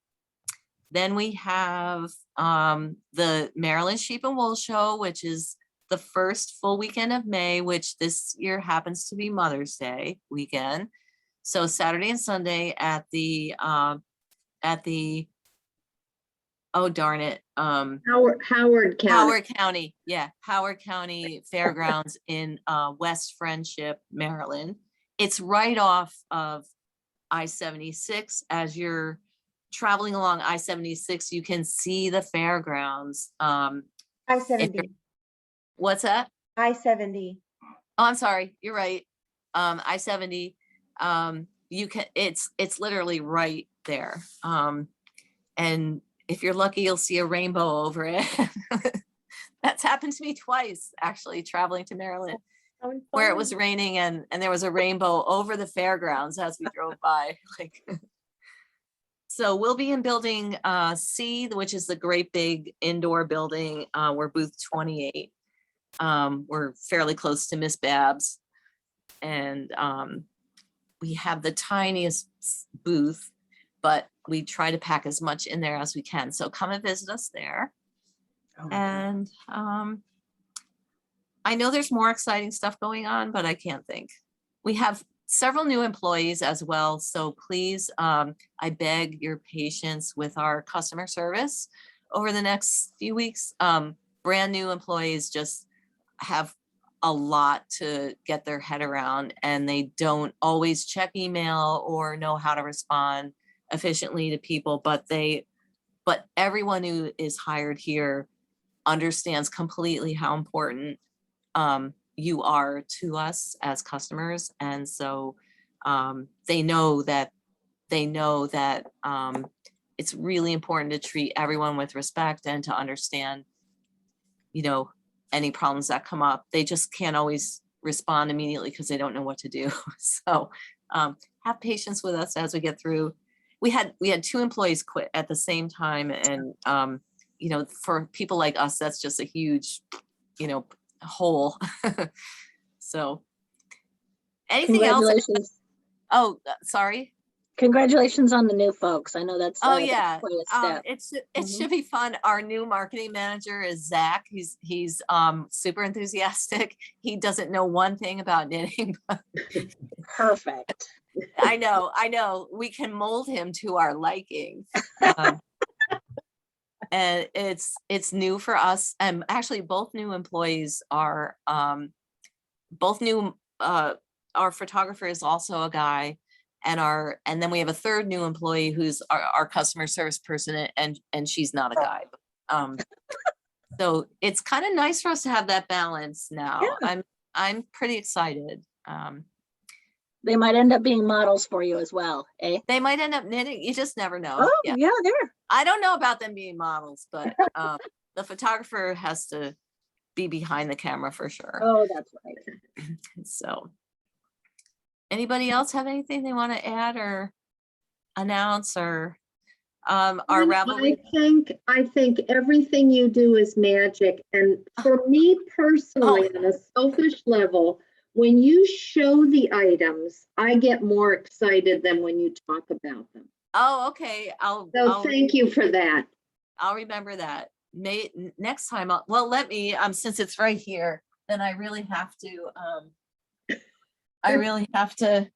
Then we have the Maryland Sheep and Wool Show, which is the first full weekend of May, which this year happens to be Mother's Day weekend. So Saturday and Sunday at the oh darn it, Howard County. Howard County, yeah, Howard County Fairgrounds in West Friendship, Maryland. It's right off of I-76. As you're traveling along I-76, you can see the fairgrounds. I-70, What's that? I-70. Oh, I'm sorry, you're right. I-70. You can, it's literally right there. And if you're lucky, you'll see a rainbow over it. That's happened to me twice, actually, traveling to Maryland, where it was raining and there was a rainbow over the fairgrounds as we drove by. Like, so we'll be in building C, which is the great big indoor building. We're booth 28. We're fairly close to Miss Babs. And we have the tiniest booth, but we try to pack as much in there as we can. So come and visit us there. And I know there's more exciting stuff going on, but I can't think. We have several new employees as well. So please, I beg your patience with our customer service over the next few weeks. Brand new employees just have a lot to get their head around, and they don't always check email or know how to respond efficiently to people, but everyone who is hired here understands completely how important you are to us as customers. And so they know that it's really important to treat everyone with respect and to understand, you know, any problems that come up. They just can't always respond immediately because they don't know what to do. So have patience with us as we get through. We had 2 employees quit at the same time. And, you know, for people like us, that's just a huge, you know, hole. So anything else? Congratulations. Oh, sorry. Congratulations on the new folks. I know that's Oh that's yeah, quite a step. it should be fun. Our new marketing manager is Zach. He's super enthusiastic. He doesn't know one thing about knitting, but Perfect. I know. We can mold him to our liking. And it's new for us. And actually both new employees are both new. Our photographer is also a guy. And then we have a third new employee who's our customer service person, and she's not a guy. So it's kind of nice for us to have that balance now. Yeah. I'm pretty excited. They might end up being models for you as well, eh? They might end up knitting. You just never know. Oh, yeah, there. I don't know about them being models, but the photographer has to be behind the camera for sure. Oh, that's right. So. Anybody else have anything they want to add or announce or our Ravelry? I think everything you do is magic. And for me personally, on a selfish level, when you show the items, I get more excited than when you talk about them. Oh, okay. Thank you for that. I'll remember that. Next time. Let me, since it's right here, then I really have to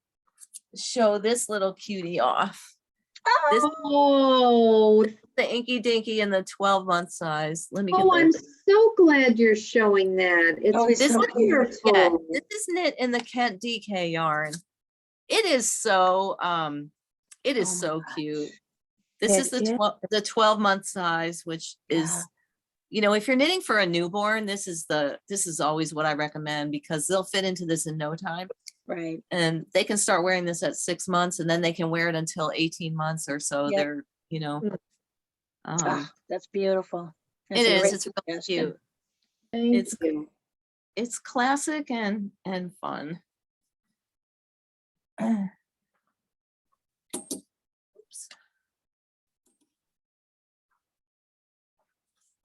show this little cutie off. Oh, the Inky Dinky in the 12-month size. Let me get I'm this. so glad you're showing that. It's This so is wonderful. yeah, this is knit in the Kent DK yarn. It is so cute. This is the 12-month size, which is, you know, if you're knitting for a newborn, this is always what I recommend, because they'll fit into this in no time. Right. And they can start wearing this at 6 months, and then they can wear it until 18 months or so. Yep. They're, you know, That's beautiful. That's it a is. great It's really suggestion. cute. Thank you. It's classic and fun. Oops.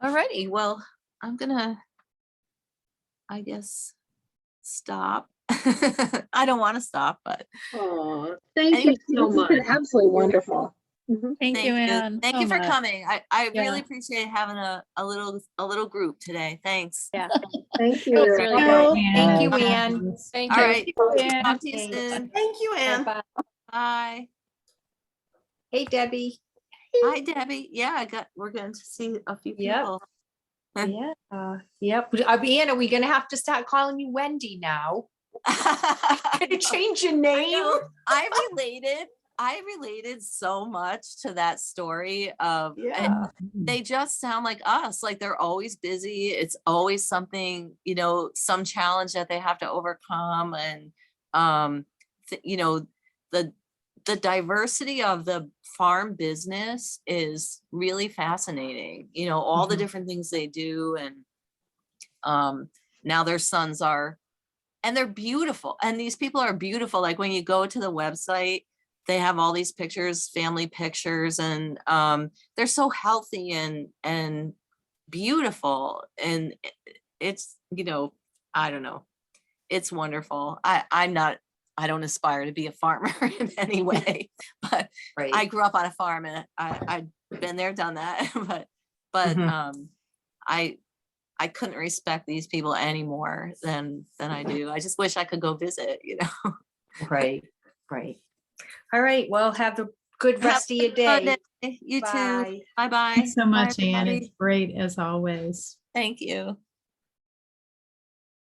Alrighty, well, I'm gonna, I guess, stop. I don't want to stop, but Oh, thank Anyway, you so This has much. been absolutely wonderful. Thank you, Anne. Thank so you for much. coming. I Yeah. really appreciate having a little group today. Thanks. Yeah, Thank it was you. really No. good. Thank you, Bye. Anne. Thank All you. right. Anne. Talk to you Thanks. soon. Thank you, Anne. Bye-bye. Bye. Hey, Debbie. Hi, Debbie. Yeah, we're going to see a few Yep. people. Yeah. Yep. Anne, are we gonna have to start calling you Wendy now? Gonna change your I name? know. I related so much to that story of Yeah. they just sound like us, like they're always busy. It's always something, some challenge that they have to overcome. And the diversity of the farm business is really fascinating, all the Mhm. different things they do. And now their sons are, and they're beautiful. And these people are beautiful. Like when you go to the website, they have all these pictures, family pictures, and they're so healthy and beautiful. And it's, I don't know. It's wonderful. I don't aspire to be a farmer in any way, but Right. I grew up on a farm and I've been there, done that. but Mhm. I couldn't respect these people any more than I do. I just wish I could go visit, Right. All right. Well, have a good rest of your day. You too. Bye. Bye-bye. Thanks so Bye, much, Anne. everybody. It's great as always. Thank you.